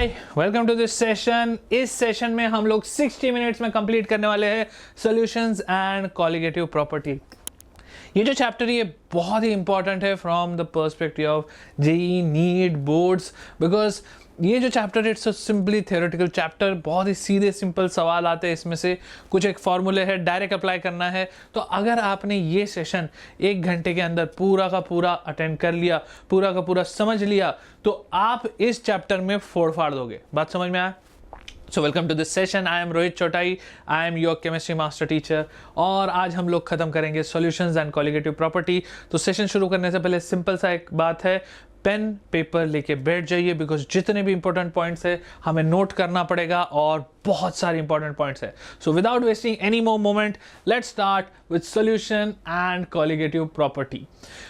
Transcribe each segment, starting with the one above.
Hi, welcome to this session. इस session में हम लोग 60 मिनट्स में कंप्लीट करने वाले हैं सॉल्यूशंस एंड कॉलिगेटिव प्रॉपर्टी। ये जो चैप्टर ये बहुत ही इंपॉर्टेंट है from the perspective of JEE, NEET, boards, because ये जो chapter it's simply theoretical chapter. बहुत ही सीधे सिंपल सवाल आते हैं इसमें से, कुछ एक फॉर्मूले है, डायरेक्ट अप्लाई करना है। तो अगर आपने ये सेशन 1 घंटे के अंदर पूरा का पूरा अटेंड कर लिया, पूरा का पूरा समझ लिया, तो आप इस चैप्टर में फोड़ फाड़ दोगे। बात समझ में आया? So welcome to this session. I am Rohit Chautai, I am your chemistry master teacher, और आज हम लोग खत्म करेंगे सॉल्यूशंस एंड कॉलिगेटिव प्रॉपर्टी। तो सेशन शुरू करने से पहले सिंपल सा एक बात है, पेन पेपर लेके बैठ जाइए, बिकॉज जितने भी इंपॉर्टेंट पॉइंट्स है हमें नोट करना पड़ेगा और बहुत सारे इंपॉर्टेंट पॉइंट्स है। So without wasting any more moment, let's start with solution and colligative property.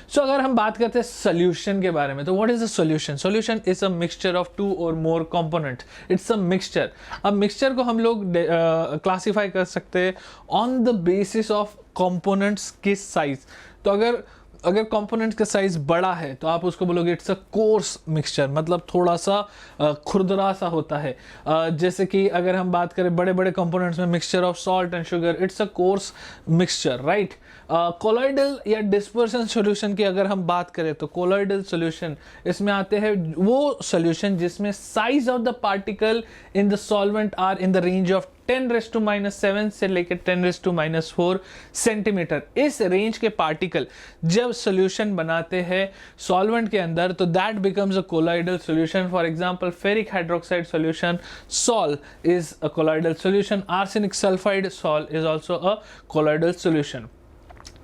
So अगर हम बात करते हैं सॉल्यूशन के बारे में, तो what is a solution? Solution is a mixture of 2 or more component. It's a mixture. अब मिक्सचर को हम लोग क्लासीफाई कर सकते हैं on the basis of components के साइज। तो अगर कंपोनेंट्स का साइज बड़ा है तो आप उसको बोलोगे इट्स अ कोर्स मिक्सचर, मतलब थोड़ा सा खुरदरा सा होता है। जैसे कि अगर हम बात करें बड़े बड़े कंपोनेंट्स में, mixture of salt and sugar, it's a course mixture, right. Colloidal या डिस्पर्सन सॉल्यूशन की अगर हम बात करें तो कोलॉइडल सॉल्यूशन इसमें आते हैं वो सॉल्यूशन जिसमें size of the particle in the solvent are in the range of 10⁻⁷ से लेकर 10⁻⁴ सेंटीमीटर। इस रेंज के पार्टिकल जब सॉल्यूशन बनाते हैं सॉल्वेंट के अंदर, तो that becomes a colloidal solution. For example ferric hydroxide solution sol is a colloidal solution. Arsenic sulphide sol is also a colloidal solution.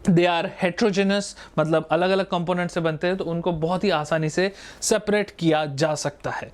They are heterogeneous, मतलब अलग अलग कंपोनेंट से बनते हैं, तो उनको बहुत ही आसानी से सेपरेट किया जा सकता है।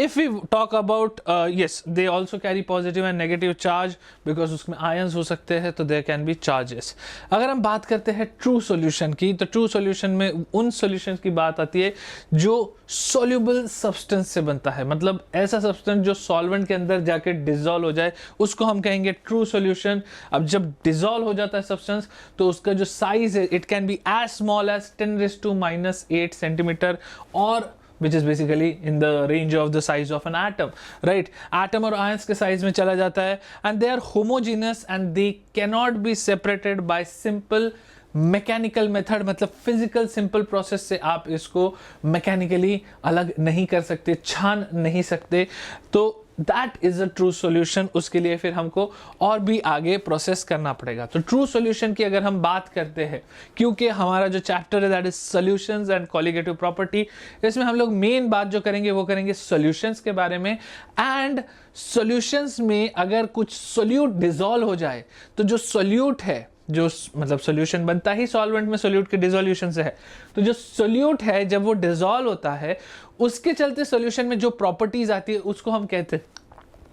If we talk about yes, they also carry positive and negative charge, because उसमें आयंस हो सकते हैं, तो देयर कैन बी चार्जेस। अगर हम बात करते हैं ट्रू सॉल्यूशन की, तो ट्रू सॉल्यूशन में उन सॉल्यूशन की बात आती है जो सॉल्युबल सब्सटेंस से बनता है, मतलब ऐसा सब्सटेंस जो सॉल्वेंट के अंदर जाके डिसॉल्व हो जाए, उसको हम कहेंगे ट्रू सॉल्यूशन। अब जब डिसॉल्व हो जाता है सब्सटेंस, तो उसका जो साइज है it can be as small as 10⁻⁸ centimetre, और which is basically in the range of the size of an atom, right? Atom और ions के size में चला जाता है, and they are homogeneous and they cannot be separated by simple mechanical method, मतलब physical simple process से आप इसको मैकेनिकली अलग नहीं कर सकते, छान नहीं सकते। तो that is a true solution. उसके लिए फिर हमको और भी आगे प्रोसेस करना पड़ेगा। तो ट्रू सॉल्यूशन की अगर हम बात करते हैं, क्योंकि हमारा जो चैप्टर है that is solutions and colligative property, इसमें हम लोग मेन बात जो करेंगे वो करेंगे सॉल्यूशंस के बारे में। एंड सॉल्यूशंस में अगर कुछ सोल्यूट डिसॉल्व हो जाए, तो जो सोल्यूट है, जो मतलब सॉल्यूशन बनता ही सॉल्वेंट में सोल्यूट के डिसोल्यूशन से है, तो जो सोल्यूट है जब वो डिसॉल्व होता है, उसके चलते सॉल्यूशन में जो प्रॉपर्टीज आती है उसको हम कहते हैं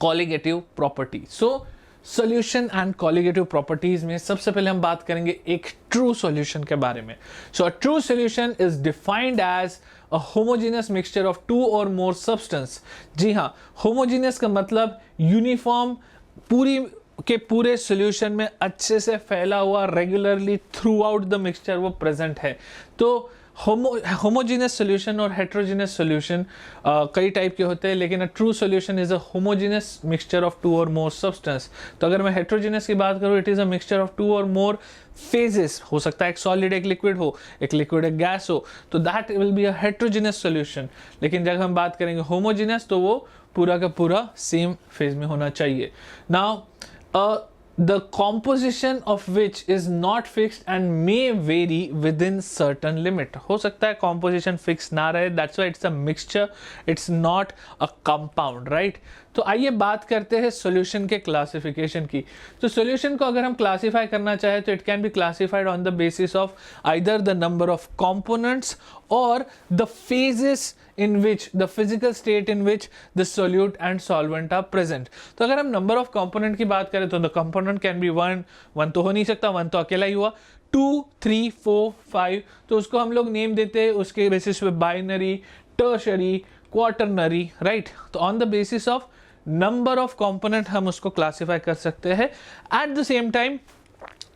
colligative property. So solution and colligative properties में सबसे पहले हम बात करेंगे एक ट्रू सॉल्यूशन के बारे में। So a true solution is defined as a homogeneous mixture of 2 or more substance. जी हाँ, होमोजेनियस का मतलब यूनिफॉर्म, पूरी के पूरे सॉल्यूशन में अच्छे से फैला हुआ, regularly through out the mixture वो प्रेजेंट है। तो होमोजेनियस सॉल्यूशन और हेट्रोजेनियस सॉल्यूशन कई टाइप के होते हैं, लेकिन अ true solution is a homogeneous mixture of 2 or more substance. तो अगर मैं हेट्रोजेनियस की बात करूँ, it is a mixture of 2 or more phases. हो सकता है एक सॉलिड एक लिक्विड हो, एक लिक्विड एक गैस हो, तो that will be a heterogeneous solution. लेकिन जब हम बात करेंगे होमोजेनियस, तो वो पूरा का पूरा सेम फेज में होना चाहिए। Now the composition of which is not fixed and may vary within certain limit। हो सकता है composition fixed ना रहे, that's why it's a mixture, it's not a compound, right? तो आइए बात करते हैं सॉल्यूशन के क्लासिफिकेशन की। तो सॉल्यूशन को अगर हम क्लासीफाई करना चाहें, तो it can be classified on the basis of either the number of components or the phases in which the physical state in which the solute and solvent are present। तो अगर हम number of component की बात करें, तो the component can be 1 तो हो नहीं सकता, 1 तो अकेला ही हुआ, 2 3 4 5, तो उसको हम लोग नेम देते हैं उसके बेसिस पे बाइनरी, टर्शरी, क्वाटरनरी, राइट। तो on the basis of number of component हम उसको क्लासीफाई कर सकते हैं। Eight the same time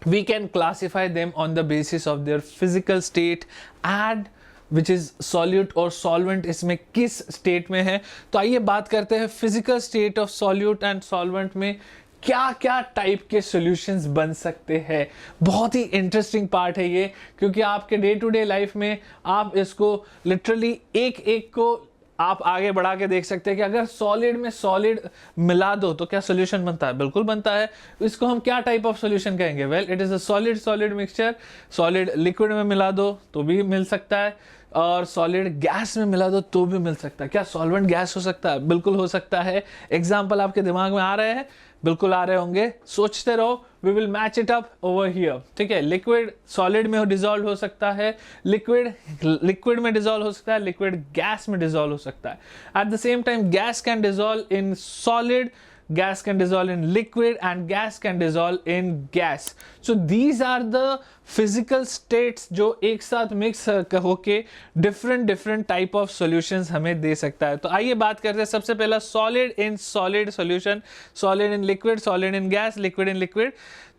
we can classify them on the basis of their physical state and which is solute और solvent इसमें किस state में है। तो आइए बात करते हैं physical state of solute and solvent में क्या क्या टाइप के सॉल्यूशंस बन सकते हैं। बहुत ही इंटरेस्टिंग पार्ट है ये, क्योंकि आपके डे टू डे लाइफ में आप इसको लिटरली एक एक को आप आगे बढ़ा के देख सकते हैं कि अगर सॉलिड में सॉलिड मिला दो तो क्या सॉल्यूशन बनता है, बिल्कुल बनता है। इसको हम क्या टाइप ऑफ सॉल्यूशन कहेंगे, well it is a solid solid mixture. Solid liquid में मिला दो तो भी मिल सकता है, और सॉलिड गैस में मिला दो तो भी मिल सकता है। क्या सॉल्वेंट गैस हो सकता है, बिल्कुल हो सकता है। एग्जाम्पल आपके दिमाग में आ रहे हैं, बिल्कुल आ रहे होंगे, सोचते रहो, we will match it up over here. ठीक है, लिक्विड सॉलिड में डिजोल्व हो सकता है, लिक्विड लिक्विड में डिजोल्व हो सकता है, लिक्विड गैस में डिजोल्व हो सकता है। Eight the same time gas can dissolve in solid, gas can dissolve in liquid, and gas can dissolve in gas. So these are the physical states जो एक साथ मिक्स होके different type of solutions हमें दे सकता है। तो आइए बात करते हैं सबसे पहला solid in solid solution, solid in liquid, solid in gas, liquid in liquid।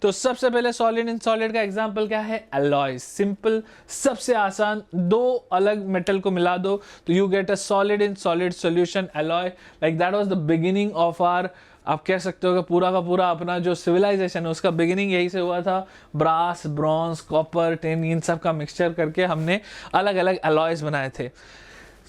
तो सबसे पहले solid in solid का एग्जाम्पल क्या है, alloys। सिंपल, सबसे आसान, दो अलग मेटल को मिला दो तो you get a solid in solid solution alloy। Like that was the beginning of our, आप कह सकते हो कि पूरा का पूरा अपना जो सिविलाइजेशन है उसका बिगिनिंग यही से हुआ था। ब्रास, ब्रॉन्ज, कॉपर, टिन, इन सब का मिक्सचर करके हमने अलग अलग अलॉयज बनाए थे।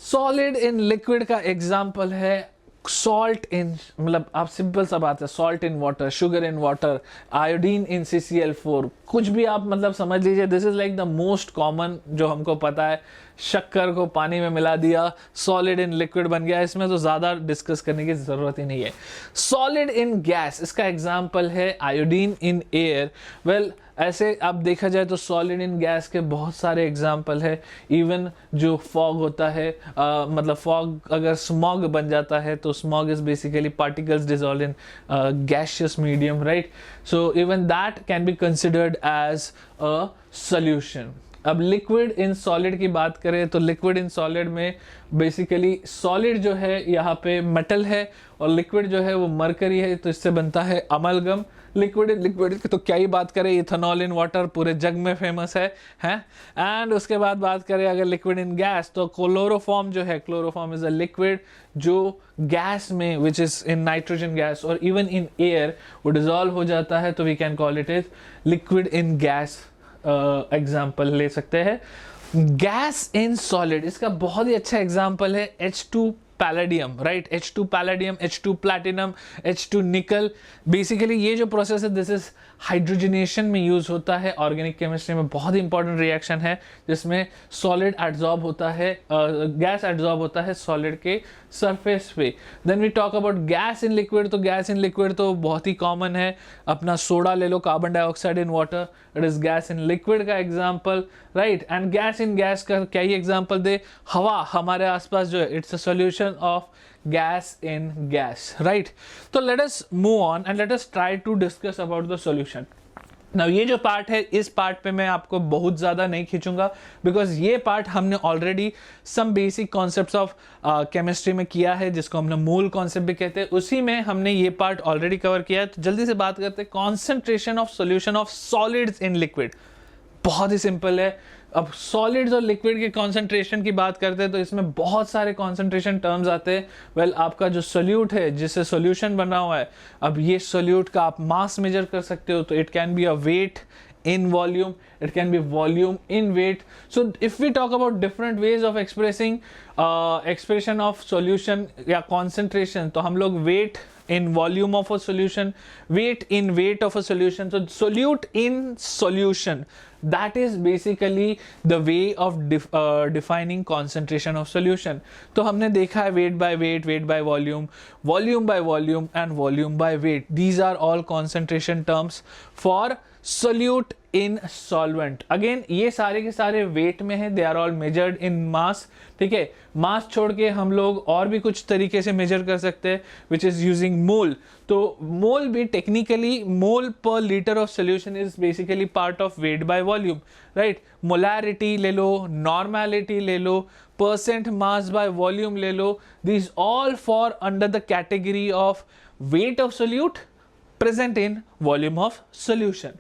सॉलिड इन लिक्विड का एग्जाम्पल है सॉल्ट इन, मतलब आप सिंपल सा बात है, salt in water, sugar in water, iodine in CCl4, कुछ भी आप मतलब समझ लीजिए। This is like the most common जो हमको पता है। शक्कर को पानी में मिला दिया, सॉलिड इन लिक्विड बन गया, इसमें तो ज़्यादा डिस्कस करने की ज़रूरत ही नहीं है। सॉलिड इन गैस, इसका एग्जाम्पल है आयोडीन इन एयर। वेल ऐसे आप देखा जाए तो सॉलिड इन गैस के बहुत सारे एग्जाम्पल है। इवन जो फॉग होता है, मतलब फॉग अगर स्मॉग बन जाता है तो smog is basically particles dissolve in gaseous medium, right. So even that can be considered as a solution. अब लिक्विड इन सॉलिड की बात करें तो लिक्विड इन सॉलिड में बेसिकली सॉलिड जो है यहाँ पे मेटल है और लिक्विड जो है वो मरकरी है, तो इससे बनता है अमलगम। लिक्विड इन लिक्विड तो क्या ही बात करें, इथेनॉल इन वाटर पूरे जग में फेमस है, हैं। एंड उसके बाद बात करें अगर लिक्विड इन गैस तो क्लोरोफॉर्म जो है, क्लोरोफॉर्म इज अ लिक्विड जो गैस में which is in nitrogen gas और इवन इन एयर वो डिजॉल्व हो जाता है, तो we can call it is liquid in gas. Example ले सकते हैं गैस इन सॉलिड, इसका बहुत ही अच्छा एग्जाम्पल है H2 palladium, right. H2 palladium, H2 platinum, H2 निकल। बेसिकली ये जो प्रोसेस है दिस इज हाइड्रोजनेशन में यूज होता है। ऑर्गेनिक केमिस्ट्री में बहुत ही इंपॉर्टेंट रिएक्शन है जिसमें सॉलिड एड्सॉर्ब होता है, गैस एड्सॉर्ब होता है सॉलिड के सरफेस पे। Then we talk about gas in liquid, तो गैस इन लिक्विड तो बहुत ही कॉमन है, अपना सोडा ले लो, carbon dioxide in water, it is gas in liquid का example, right. And gas in gas का क्या ही एग्जाम्पल दे, हवा हमारे आसपास जो है, it's a solution of gas in gas, right? So let us move on and let us try to discuss about the solution. Now ये जो पार्ट है, इस पार्ट पे मैं आपको बहुत ज़्यादा नहीं खींचूंगा बिकॉज ये पार्ट हमने already some basic concepts of chemistry में किया है, जिसको हमने मूल कॉन्सेप्ट भी कहते हैं, उसी में हमने ये पार्ट ऑलरेडी कवर किया है। तो जल्दी से बात करते हैं concentration of solution of solids in liquid. बहुत ही सिंपल है। अब सॉलिड्स और लिक्विड के कॉन्सेंट्रेशन की बात करते हैं तो इसमें बहुत सारे कॉन्सेंट्रेशन टर्म्स आते हैं। वेल आपका जो सोल्यूट है जिससे सोल्यूशन बना हुआ है, अब ये सोल्यूट का आप मास मेजर कर सकते हो, तो it can be a weight in volume, it can be volume in weight. So if we talk about different ways of expression of solution या concentration, तो हम लोग weight in volume of a solution, weight in weight of a solution, so solute in solution, that is basically the way of defining concentration of solution. तो हमने देखा है weight by weight, weight by volume, volume by volume and volume by weight. These are all concentration terms for solute in solvent. Again ये सारे के सारे weight में है, they are all measured in mass. ठीक है, मास छोड़ के हम लोग और भी कुछ तरीके से मेजर कर सकते हैं विच इज यूजिंग मोल। तो मोल भी technically mole per litre of solution is basically part of weight by volume, right. Molarity ले लो, नॉर्मैलिटी ले लो, परसेंट मास बाय वॉल्यूम ले लो, this all for under the category of weight of solute present in volume of solution.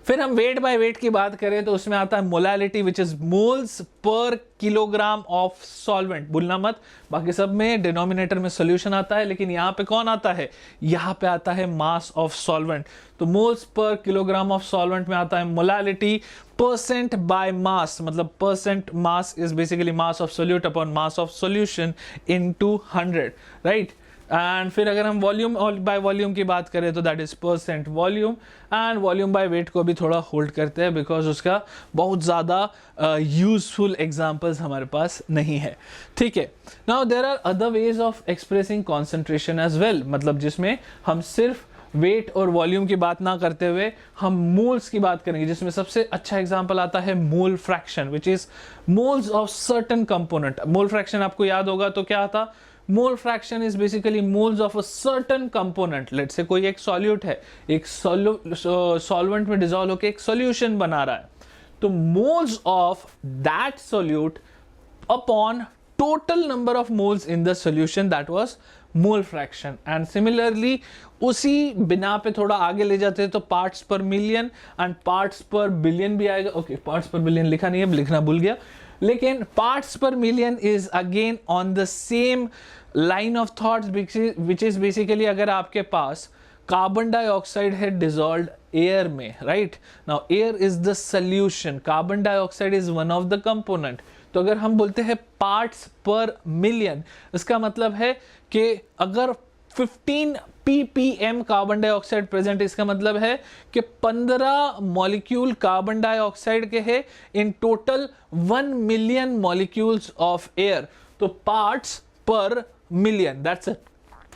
फिर हम weight by weight की बात करें तो उसमें आता है molality which is moles per kilogram of solvent. भूलना मत, बाकी सब में डिनोमिनेटर में सॉल्यूशन आता है, लेकिन यहाँ पे कौन आता है, यहाँ पे आता है मास ऑफ सॉल्वेंट। तो moles per kilogram of solvent में आता है मोलालिटी। परसेंट बाय मास, मतलब percent mass is basically mass of solute upon mass of solution into 100, right. And फिर अगर हम वॉल्यूम और बाय वॉल्यूम की बात करें तो that is percent volume. And volume by weight को भी थोड़ा होल्ड करते हैं बिकॉज उसका बहुत ज़्यादा यूजफुल एग्जांपल्स हमारे पास नहीं है, ठीक है। Now there are other ways of expressing concentration as well, मतलब जिसमें हम सिर्फ वेट और वॉल्यूम की बात ना करते हुए हम मोल्स की बात करेंगे, जिसमें सबसे अच्छा एग्जांपल आता है mole fraction which is moles of certain component. Mole fraction आपको याद होगा तो क्या था, mole fraction is basically moles of a certain component. Let's say कोई एक सॉल्यूट है, एक सॉल्वेंट में डिसॉल्व होकर एक सॉल्यूशन बना रहा है, तो moles of that solute upon total number of moles in the solution, that was mole fraction. And similarly उसी बिना पे थोड़ा आगे ले जाते हैं तो पार्ट्स पर मिलियन एंड पार्ट्स पर बिलियन भी आएगा। ओके, पार्ट्स पर बिलियन लिखा नहीं है, लिखना भूल गया, लेकिन पार्ट्स पर million is again on the same line of thoughts which is basically अगर आपके पास कार्बन डाइऑक्साइड है डिसॉल्व्ड एयर में, right. Now air is the solution, carbon dioxide is one of the component. तो अगर हम बोलते हैं पार्ट्स पर मिलियन, इसका मतलब है कि अगर 15 ppm कार्बन डाइऑक्साइड प्रेजेंट, इसका मतलब है कि 15 मॉलिक्यूल कार्बन डाइऑक्साइड के हैं in total 1 million molecules of air. तो पार्ट्स पर मिलियन, दैट्स इट।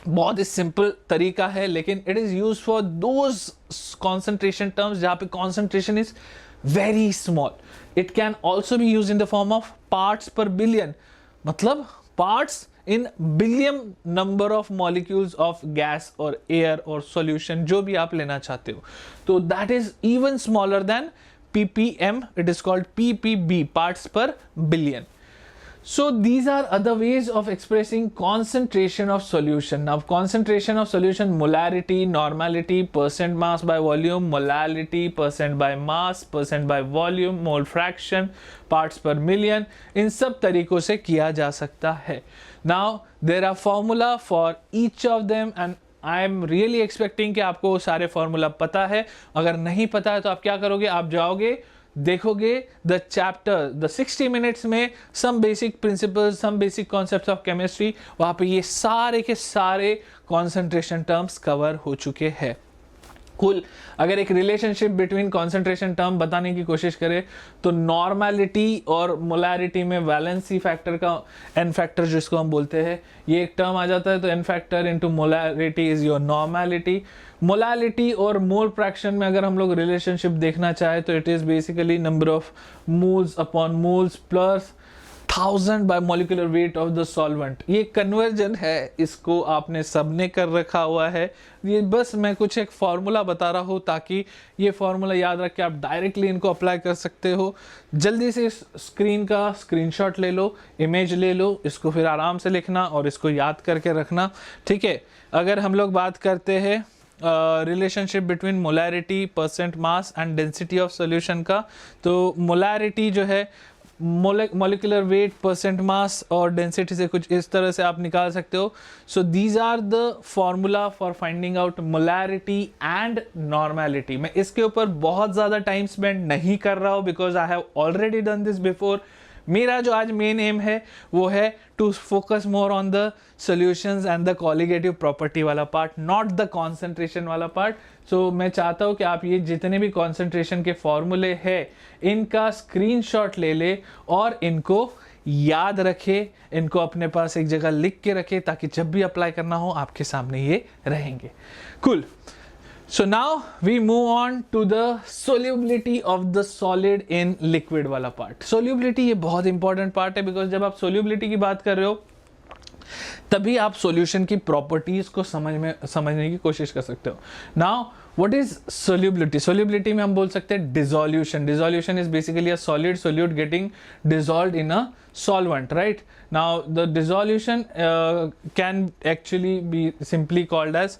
बहुत ही सिंपल तरीका है, लेकिन it is use for those concentration terms जहां पे concentration is very small. It can also be use in the form of parts पर billion, मतलब parts in billion number of molecules of gas or air or solution, जो भी आप लेना चाहते हो। तो that is even smaller than ppm, it is called ppb, parts per billion. So these are other ways of expressing concentration of solution. Now concentration of solution, molarity, normality, percent mass by volume, molality, percent by mass, percent by volume, mole fraction, parts per million, इन सब तरीकों से किया जा सकता है। Now there are formula for each of them and I am really expecting कि आपको सारे फॉर्मूला पता है। अगर नहीं पता है तो आप क्या करोगे, आप जाओगे देखोगे द चैप्टर, द 60 मिनट्स में some basic principles, some basic concepts of chemistry, वहां पे ये सारे के सारे कॉन्सेंट्रेशन टर्म्स कवर हो चुके हैं। कुल अगर एक रिलेशनशिप बिटवीन कॉन्सेंट्रेशन टर्म बताने की कोशिश करें तो नॉर्मैलिटी और मोलैरिटी में वैलेंसी फैक्टर का एन फैक्टर जिसको हम बोलते हैं, ये एक टर्म आ जाता है। तो N factor into molarity is your normality. Molality और मोल फ्रैक्शन में अगर हम लोग रिलेशनशिप देखना चाहे तो it is basically number of moles upon moles plus 1000 bye molecular weight of the solvent. ये कन्वर्जन है, इसको आपने सबने कर रखा हुआ है। ये बस मैं कुछ एक फॉर्मूला बता रहा हूँ ताकि ये फॉर्मूला याद रख के आप डायरेक्टली इनको अप्लाई कर सकते हो। जल्दी से स्क्रीन का स्क्रीनशॉट ले लो, इमेज ले लो, इसको फिर आराम से लिखना और इसको याद करके रखना, ठीक है। अगर हम लोग बात करते हैं relationship between molarity, percent mass and density of solution का, तो मोलैरिटी जो है मॉलिक्यूलर वेट, परसेंट मास और डेंसिटी से कुछ इस तरह से आप निकाल सकते हो। So these are the formula for finding out molarity and normality. मैं इसके ऊपर बहुत ज़्यादा टाइम स्पेंड नहीं कर रहा हूँ because I have already done this before. मेरा जो आज मेन एम है वो है to focus more on the solutions and the colligative property वाला पार्ट, नॉट द कॉन्सेंट्रेशन वाला पार्ट। सो मैं चाहता हूँ कि आप ये जितने भी कॉन्सेंट्रेशन के फॉर्मूले हैं इनका स्क्रीनशॉट ले ले और इनको याद रखे, इनको अपने पास एक जगह लिख के रखे ताकि जब भी अप्लाई करना हो आपके सामने ये रहेंगे। Cool. So now we move on to the solubility of the solid in liquid वाला part. Solubility ये बहुत इंपॉर्टेंट पार्ट है बिकॉज जब आप solubility की बात कर रहे हो तभी आप सॉल्यूशन की प्रॉपर्टीज को समझने की कोशिश कर सकते हो। Now what is solubility? Solubility में हम बोल सकते हैं dissolution. Dissolution is basically a solid solute getting dissolved in a solvent, right? Now the dissolution can actually be simply called as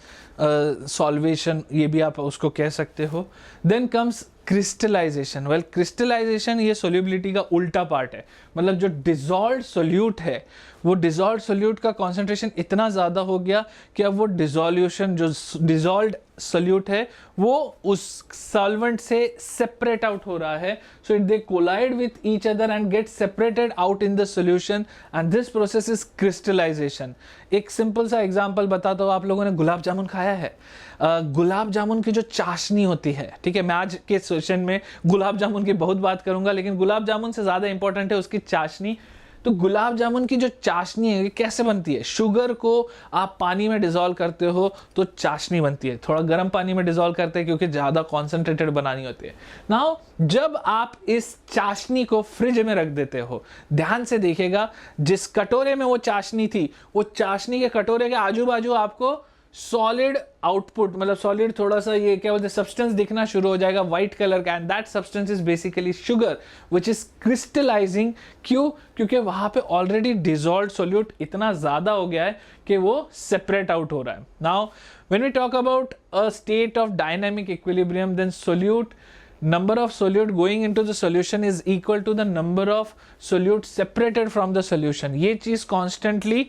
solvation, ये भी आप उसको कह सकते हो। Then comes crystallisation. Well crystallisation ये सोल्यूबिलिटी का उल्टा पार्ट है, मतलब जो डिजॉल्व्ड सोल्यूट है वो डिजॉल्व्ड सोल्यूट का कॉन्सेंट्रेशन इतना ज़्यादा हो गया कि अब वो डिजोल्यूशन जो डिजॉल्व्ड सोल्यूट है वो उस सॉल्वेंट से सेपरेट आउट हो रहा है, so it they collide with each other and get separated out in the solution and this process is crystallisation. एक सिंपल सा एग्जांपल बताता हूँ, आप लोगों ने गुलाब जामुन खाया है? गुलाब जामुन की जो चाशनी होती है, ठीक है, मैं आज के सेशन में गुलाब जामुन की बहुत बात करूंगा, लेकिन गुलाब जामुन से ज़्यादा इंपॉर्टेंट है उसकी चाशनी। तो गुलाब जामुन की जो चाशनी है ये कैसे बनती है? शुगर को आप पानी में डिजोल्व करते हो तो चाशनी बनती है, थोड़ा गर्म पानी में डिजोल्व करते हैं क्योंकि ज़्यादा कॉन्सेंट्रेटेड बनानी होती है। नाउ जब आप इस चाशनी को फ्रिज में रख देते हो, ध्यान से देखिएगा, जिस कटोरे में वो चाशनी थी वो चाशनी के कटोरे के आजू बाजू आपको सॉलिड आउटपुट, मतलब सॉलिड थोड़ा सा ये क्या बोलते हैं सब्सटेंस दिखना शुरू हो जाएगा व्हाइट कलर का, and that substance is basically sugar which is crystallising. क्यों? क्योंकि वहां पे ऑलरेडी डिजॉल्व्ड सोल्यूट इतना ज्यादा हो गया है कि वो सेपरेट आउट हो रहा है। Now when we talk about a state of dynamic equilibrium, then solute number of solute going into the solution is equal to the number of solute separated from the solution। ये चीज constantly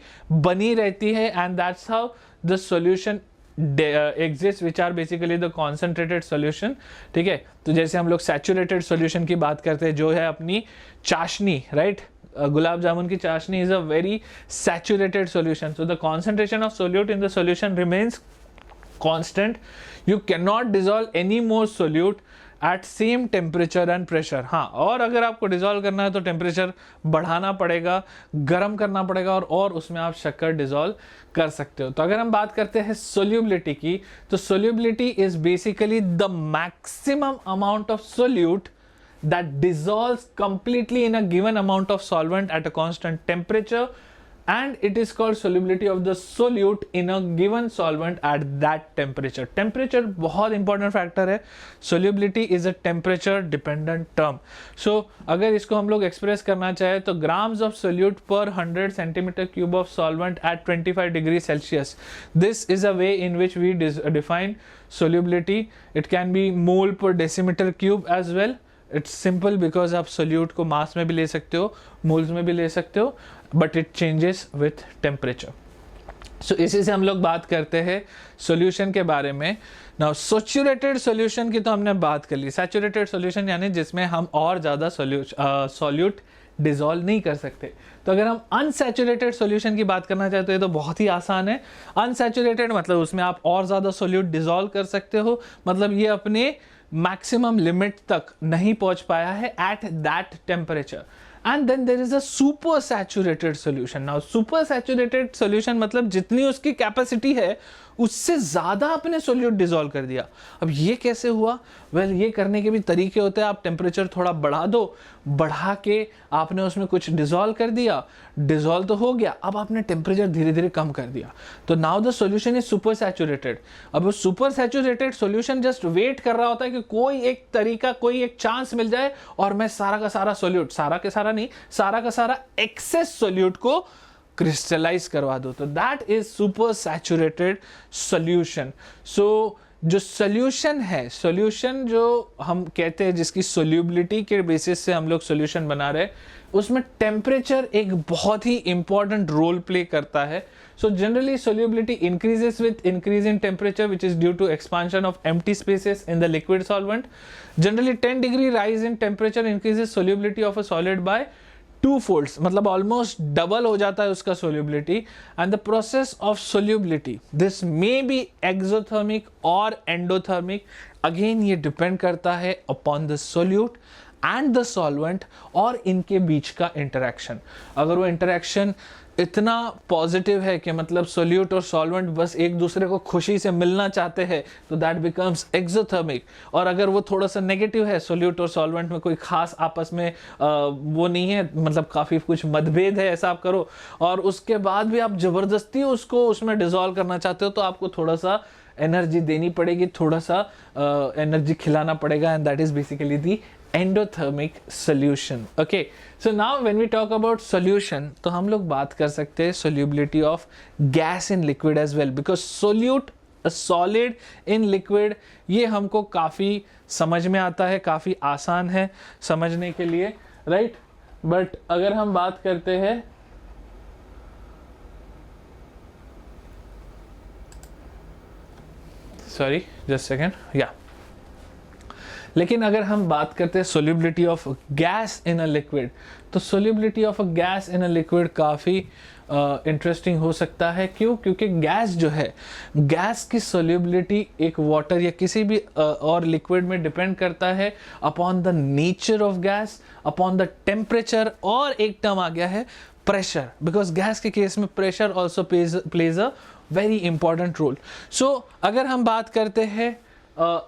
बनी रहती है and that's how the solution exists which are basically the concentrated solution। ठीक है, तो जैसे हम लोग saturated solution की बात करते हैं जो है अपनी चाशनी, right? गुलाब जामुन की चाशनी is a very saturated solution, so the concentration of solute in the solution remains constant। You cannot dissolve any more solute at same temperature and pressure. हाँ, और अगर आपको डिजोल्व करना है तो टेम्परेचर बढ़ाना पड़ेगा, गर्म करना पड़ेगा, और उसमें आप शक्कर डिजोल्व कर सकते हो। तो अगर हम बात करते हैं सोल्यूबिलिटी की, तो solubility is basically the maximum amount of solute that dissolves completely in a given amount of solvent at a constant temperature, and it is called solubility of the solute in a given solvent at that temperature। temperature बहुत important factor है, solubility is a temperature dependent term। so अगर इसको हम लोग express करना चाहे तो grams of solute per 100 centimeter cube of solvent at 25 degrees Celsius, this is a way in which we define solubility। it can be mole per decimeter cube as well। It's simple because आप solute को मास में भी ले सकते हो, moles में भी ले सकते हो, but it changes with temperature. So इसी से हम लोग बात करते हैं सॉल्यूशन के बारे में। नाउ सैचुरेटेड सॉल्यूशन की तो हमने बात कर ली। सैचुरेटेड सॉल्यूशन यानी जिसमें हम और ज़्यादा सॉल्यूट डिजोल्व नहीं कर सकते। तो अगर हम अनसैचुरेटेड सॉल्यूशन की बात करना चाहते हैं तो बहुत ही आसान है। अनसैचुरेटेड मतलब उसमें आप और ज़्यादा सॉल्यूट डिजोल्व कर सकते हो, मतलब ये अपने मैक्सिमम लिमिट तक नहीं पहुंच पाया है at that temperature. And then there is a super saturated solution. Now super saturated solution मतलब जितनी उसकी कैपेसिटी है उससे ज़्यादा आपने सोल्यूट डिजोल्व कर दिया। अब ये कैसे हुआ? वेल ये करने के भी तरीके होते हैं। आप टेम्परेचर थोड़ा बढ़ा दो, बढ़ा के आपने उसमें कुछ डिजोल्व कर दिया, डिजोल्व तो हो गया, अब आपने टेम्परेचर धीरे धीरे कम कर दिया, तो now the solution is super saturated. अब वो super saturated solution just wait कर रहा होता है कि कोई एक तरीका, कोई एक चांस मिल जाए और मैं सारा का सारा सोल्यूट, सारा के सारा नहीं, सारा का सारा एक्सेस सोल्यूट को क्रिस्टलाइज करवा दो। तो that is super saturated solution. So जो सॉल्यूशन है, सॉल्यूशन जो हम कहते हैं जिसकी सोल्यूबिलिटी के बेसिस से हम लोग सॉल्यूशन बना रहे हैं, उसमें टेम्परेचर एक बहुत ही इंपॉर्टेंट रोल प्ले करता है। So generally solubility increases with increase in temperature which is due to expansion of empty spaces in the liquid solvent। Generally 10 degree rise in temperature increases solubility of a solid by 2 folds, मतलब almost double हो जाता है उसका solubility. And the process of solubility this may be exothermic और endothermic, again ये depend करता है upon the solute and the solvent और इनके बीच का इंटरेक्शन। अगर वो इंटरेक्शन इतना पॉजिटिव है कि मतलब सोल्यूट और सॉल्वेंट बस एक दूसरे को खुशी से मिलना चाहते हैं तो दैट बिकम्स एक्सोथर्मिक। और अगर वो थोड़ा सा नेगेटिव है, सोल्यूट और सॉल्वेंट में कोई खास आपस में वो नहीं है, मतलब काफ़ी कुछ मतभेद है, ऐसा आप करो और उसके बाद भी आप ज़बरदस्ती उसको उसमें डिसॉल्व करना चाहते हो, तो आपको थोड़ा सा एनर्जी देनी पड़ेगी, थोड़ा सा एनर्जी खिलाना पड़ेगा, and that is basically the endothermic solution। okay, so now when we talk about solution तो हम लोग बात कर सकते हैं solubility of gas in liquid as well, because solute a solid in liquid, ये हमको काफ़ी समझ में आता है, काफ़ी आसान है समझने के लिए, राइट। बट अगर हम बात करते हैं सॉरी जस्ट सेकेंड या लेकिन अगर हम बात करते हैं solubility of gas in a liquid, तो solubility of a gas in a liquid काफ़ी इंटरेस्टिंग हो सकता है। क्यों? क्योंकि गैस जो है, गैस की सोल्यूबिलिटी एक वाटर या किसी भी और लिक्विड में डिपेंड करता है upon the nature of gas, upon the temperature, और एक टर्म आ गया है प्रेशर, बिकॉज गैस के केस में pressure also plays a very important role. So अगर हम बात करते हैं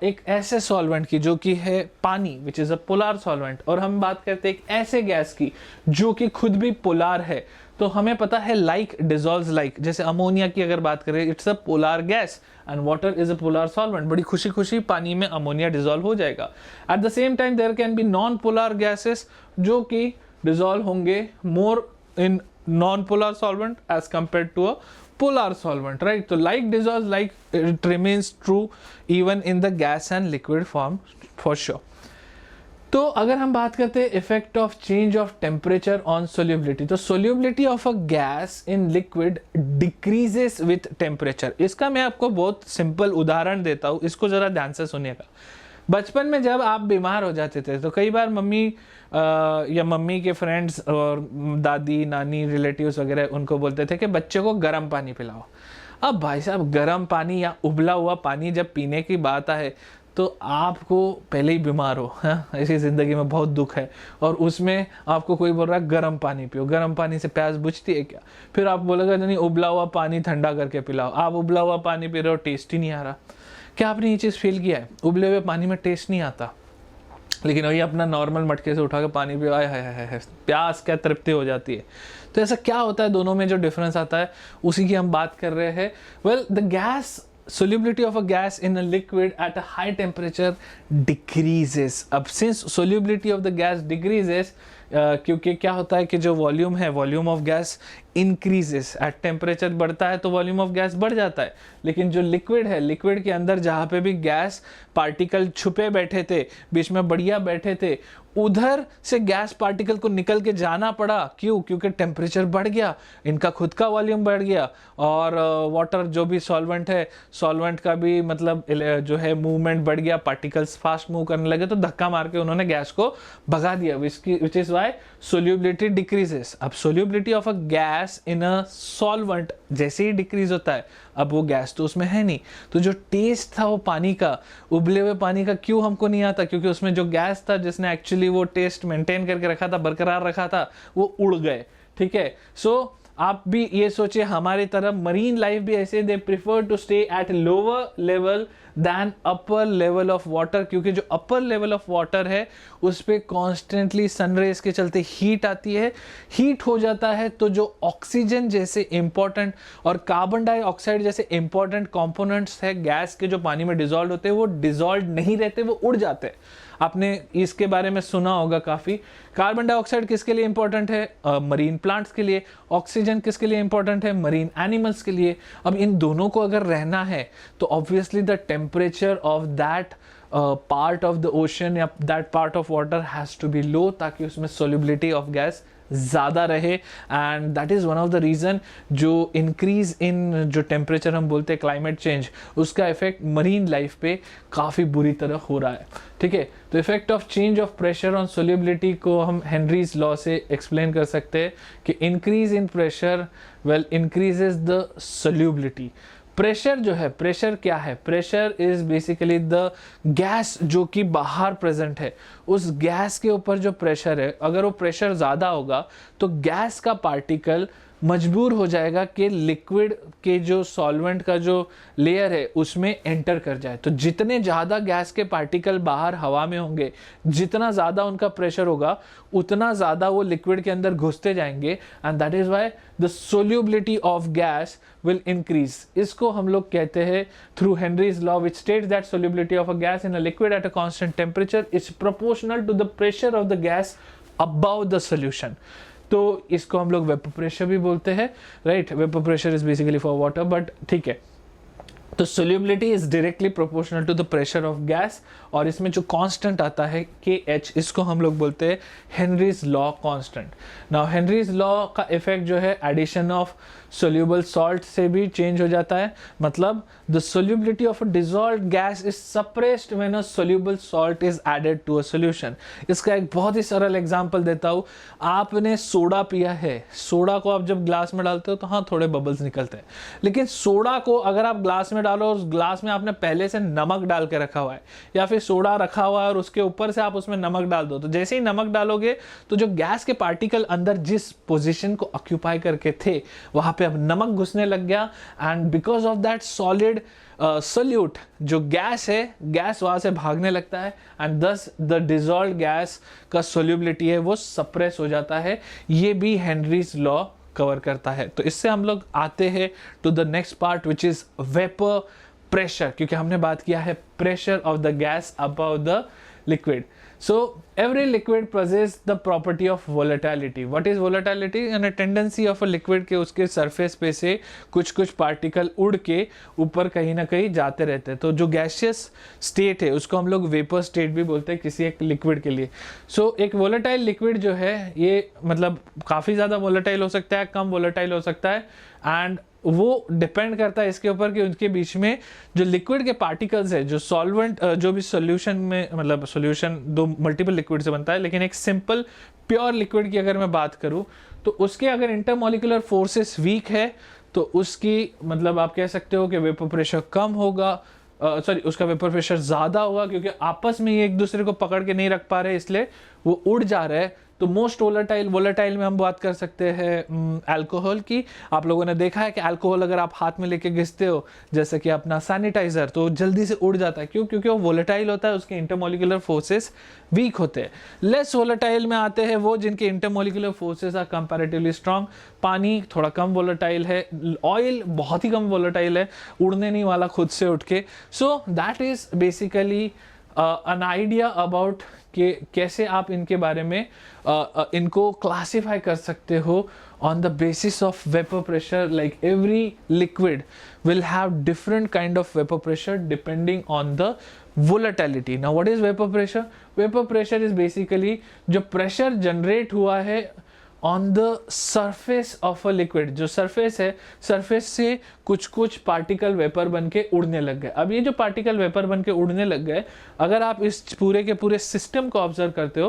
एक ऐसे सॉल्वेंट की जो कि है पानी, विच इज अ पोलार सॉल्वेंट, और हम बात करते हैं एक ऐसे गैस की जो कि खुद भी पोलार है, तो हमें पता है लाइक डिजॉल्व्स लाइक। जैसे अमोनिया की अगर बात करें, it's a polar gas and water is a polar solvent, बड़ी खुशी खुशी पानी में अमोनिया डिजॉल्व हो जाएगा। At the same time there can be non polar gases जो कि डिजॉल्व होंगे more in non polar solvent as compare to a polar solvent, right? So like dissolves like, it remains true even in the gas and liquid form for sure. तो अगर हम बात करते हैं effect of change of temperature on solubility, तो solubility of a gas in liquid decreases with temperature. इसका मैं आपको बहुत सिंपल उदाहरण देता हूँ, इसको जरा ध्यान से सुनिएगा। बचपन में जब आप बीमार हो जाते थे तो कई बार मम्मी या मम्मी के फ्रेंड्स और दादी नानी रिलेटिव्स वगैरह उनको बोलते थे कि बच्चे को गर्म पानी पिलाओ। अब भाई साहब गर्म पानी या उबला हुआ पानी जब पीने की बात आए तो आपको पहले ही बीमार हो, हाँ, ऐसी ज़िंदगी में बहुत दुख है, और उसमें आपको कोई बोल रहा है गर्म पानी पियो, गर्म पानी से प्यास बुझती है क्या? फिर आप बोलेगा नहीं उबला हुआ पानी ठंडा करके पिलाओ। आप उबला हुआ पानी पी रहे हो, टेस्ट ही नहीं आ रहा। क्या आपने ये चीज़ फील किया है? उबले हुए पानी में टेस्ट नहीं आता, लेकिन वही अपना नॉर्मल मटके से उठा के पानी पियो, आए हाय प्यास क्या तृप्ति हो जाती है। तो ऐसा क्या होता है, दोनों में जो डिफरेंस आता है उसी की हम बात कर रहे हैं। Well, the gas solubility of a gas in a liquid at a high temperature decreases. अब since solubility of the gas decreases, क्योंकि क्या होता है कि जो वॉल्यूम है, volume of gas increases at temperature, बढ़ता है तो वॉल्यूम ऑफ गैस बढ़ जाता है। लेकिन जो लिक्विड है, लिक्विड के अंदर जहाँ पे भी गैस पार्टिकल छुपे बैठे थे, बीच में बढ़िया बैठे थे, उधर से गैस पार्टिकल को निकल के जाना पड़ा। क्यों? क्योंकि टेम्परेचर बढ़ गया, इनका खुद का वॉल्यूम बढ़ गया, और वाटर जो भी सॉल्वेंट है, सॉल्वेंट का भी मतलब जो है मूवमेंट बढ़ गया, पार्टिकल्स फास्ट मूव करने लगे, तो धक्का मार के उन्होंने गैस को भगा दिया, which is why solubility decreases. अब solubility of a gas in a solvent जैसे ही डिक्रीज होता है, अब वो गैस तो उसमें है नहीं, तो जो टेस्ट था वो पानी का, उबले हुए पानी का, क्यों हमको नहीं आता? क्योंकि उसमें जो गैस था जिसने एक्चुअली वो टेस्ट मेंटेन करके रखा था, बरकरार रखा था, वो उड़ गए। ठीक है, सो आप भी ये सोचिए हमारी तरफ मरीन लाइफ भी ऐसे, they prefer to stay at lower level than upper level of water, क्योंकि जो अपर लेवल ऑफ वाटर है उस पर कॉन्स्टेंटली सनरेज के चलते हीट आती है, हीट हो जाता है तो जो ऑक्सीजन जैसे इंपॉर्टेंट और कार्बन डाइऑक्साइड जैसे इंपॉर्टेंट कंपोनेंट्स है गैस के, जो पानी में डिजॉल्व होते हैं, वो डिजॉल्व नहीं रहते, वो उड़ जाते हैं। आपने इसके बारे में सुना होगा काफ़ी। कार्बन डाइऑक्साइड किसके लिए इंपॉर्टेंट है? मरीन प्लांट्स के लिए। ऑक्सीजन किसके लिए इंपॉर्टेंट है? मरीन एनिमल्स के लिए। अब इन दोनों को अगर रहना है तो obviously the temperature of that part of the ocean या that part of water has to be low, ताकि उसमें सोल्यूबिलिटी ऑफ गैस ज़्यादा रहे। And that is one of the reason जो इंक्रीज इन जो टेम्परेचर हम बोलते हैं क्लाइमेट चेंज, उसका इफेक्ट मरीन लाइफ पे काफ़ी बुरी तरह हो रहा है। ठीक है, तो effect of change of pressure on solubility को हम हेनरीज लॉ से एक्सप्लेन कर सकते हैं कि increase in pressure well increases the solubility. Pressure जो है, प्रेशर क्या है? Pressure is basically the gas जो कि बाहर प्रेजेंट है, उस गैस के ऊपर जो प्रेशर है, अगर वो प्रेशर ज़्यादा होगा तो गैस का पार्टिकल मजबूर हो जाएगा कि लिक्विड के जो सॉल्वेंट का जो लेयर है उसमें एंटर कर जाए। तो जितने ज़्यादा गैस के पार्टिकल बाहर हवा में होंगे, जितना ज़्यादा उनका प्रेशर होगा, उतना ज़्यादा वो लिक्विड के अंदर घुसते जाएंगे, and that is why the solubility of gas will increase. इसको हम लोग कहते हैं through Henry's law which states that solubility of a gas in a liquid at a constant temperature is proportional to the pressure of the gas above the solution. तो इसको हम लोग vapour pressure भी बोलते हैं, right? Vapour pressure is basically for water, but ठीक है। तो solubility is directly proportional to the pressure of gas, और इसमें जो कांस्टेंट आता है KH, इसको हम लोग बोलते हैं Henry's law constant. Now Henry's law का इफेक्ट जो है एडिशन ऑफ सोल्यूबल सॉल्ट से भी चेंज हो जाता है, मतलब the solubility of a dissolved gas is suppressed when a soluble salt is added to a solution. इसका एक बहुत ही सरल एग्जांपल देता हूँ। आपने सोडा पिया है, सोडा को आप जब ग्लास में डालते हो तो हाँ थोड़े बबल्स निकलते हैं, लेकिन सोडा को अगर आप ग्लास में डालो और उस ग्लास में आपने पहले से नमक डाल के रखा हुआ है, या फिर सोडा रखा हुआ है और उसके ऊपर से आप उसमें नमक डाल दो, तो जैसे ही नमक डालोगे तो जो गैस के पार्टिकल अंदर जिस पोजीशन को ऑक्यूपाई करके थे वहां पे अब नमक घुसने लग गया, and because of that solid solute जो गैस है, गैस वहां से भागने लगता है, एंड दस द डिसॉल्व्ड गैस का सोल्यूबिलिटी है वो सप्रेस हो जाता है। ये भी हेनरीज लॉ कवर करता है। तो इससे हम लोग आते हैं to the next part which is vapour pressure, क्योंकि हमने बात किया है pressure of the gas above the liquid. So every liquid possesses the property of volatility. What is volatility? And a tendency of a liquid के उसके surface पे से कुछ पार्टिकल उड़ के ऊपर कहीं ना कहीं जाते रहते हैं। तो जो गैसियस स्टेट है उसको हम लोग वेपर स्टेट भी बोलते हैं किसी एक लिक्विड के लिए। सो एक वोलेटाइल लिक्विड जो है ये मतलब काफ़ी ज़्यादा वोलेटाइल हो सकता है, कम वोलेटाइल हो सकता है, एंड वो डिपेंड करता है इसके ऊपर कि उनके बीच में जो लिक्विड के पार्टिकल्स है, जो सॉल्वेंट जो भी सॉल्यूशन में, मतलब सॉल्यूशन दो मल्टीपल लिक्विड से बनता है, लेकिन एक सिंपल प्योर लिक्विड की अगर मैं बात करूं तो उसके अगर इंटरमॉलिक्यूलर फोर्सेस वीक है तो उसकी मतलब आप कह सकते हो कि वेपर प्रेशर कम होगा, सॉरी उसका वेपर प्रेशर ज़्यादा होगा, क्योंकि आपस में ये एक दूसरे को पकड़ के नहीं रख पा रहे इसलिए वो उड़ जा रहे हैं। तो मोस्ट वोलेटाइल में हम बात कर सकते हैं अल्कोहल की। आप लोगों ने देखा है कि अल्कोहल अगर आप हाथ में लेके घिसते हो जैसे कि अपना सैनिटाइजर, तो जल्दी से उड़ जाता है। क्यों? क्योंकि वो वोलेटाइल होता है, उसके इंटरमॉलिक्यूलर फोर्सेस वीक होते हैं। लेस वोलेटाइल में आते हैं वो जिनके intermolecular forces are comparatively strong. पानी थोड़ा कम वोलेटाइल है, ऑयल बहुत ही कम वोलेटाइल है, उड़ने नहीं वाला खुद से उठ के। So that is basically an idea about कि कैसे आप इनके बारे में इनको क्लासिफाई कर सकते हो on the basis of vapor pressure. Like every liquid will have different kind of vapor pressure depending on the volatility. Now what is vapor pressure? Vapor pressure is basically जो pressure generate हुआ है on the surface of a liquid. जो surface है, surface से कुछ particle vapour बन के उड़ने लग गए। अब ये जो पार्टिकल वेपर बन के उड़ने लग गए, अगर आप इस पूरे के पूरे सिस्टम को ऑब्जर्व करते हो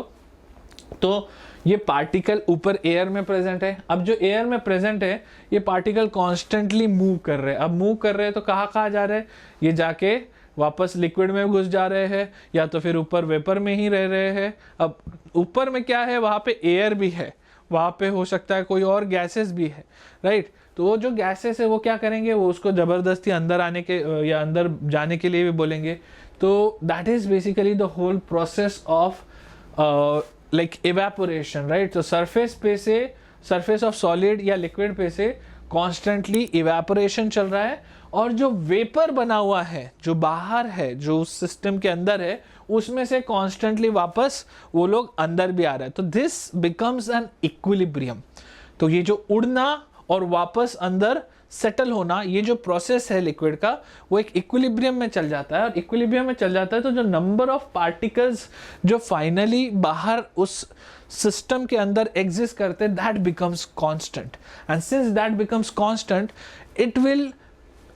तो ये पार्टिकल ऊपर एयर में प्रेजेंट है। अब जो एयर में प्रेजेंट है ये पार्टिकल कॉन्स्टेंटली मूव कर रहे हैं। अब मूव कर रहे हैं तो कहाँ जा रहे हैं? ये जाके वापस लिक्विड में घुस जा रहे हैं, या तो फिर ऊपर वेपर में ही रह रहे हैं। अब ऊपर में क्या है? वहाँ पे एयर भी है, वहाँ पे हो सकता है कोई और गैसेस भी है, राइट। तो वो जो गैसेस है वो क्या करेंगे? वो उसको ज़बरदस्ती अंदर आने के या अंदर जाने के लिए भी बोलेंगे। तो that is basically the whole process of like evaporation, right. तो सरफेस पे से, सरफेस ऑफ सॉलिड या लिक्विड पे से कॉन्स्टेंटली इवेपोरेशन चल रहा है, और जो वेपर बना हुआ है, जो बाहर है, जो उस सिस्टम के अंदर है, उसमें से कॉन्स्टेंटली वापस वो लोग अंदर भी आ रहे हैं। तो दिस बिकम्स एन इक्विलिब्रियम। तो ये जो उड़ना और वापस अंदर सेटल होना, ये जो प्रोसेस है लिक्विड का, वो एक इक्विलिब्रियम में चल जाता है। और इक्विलिब्रियम में चल जाता है तो जो नंबर ऑफ पार्टिकल्स जो फाइनली बाहर उस सिस्टम के अंदर एग्जिस्ट करते हैं, that becomes constant. And since that becomes constant, it will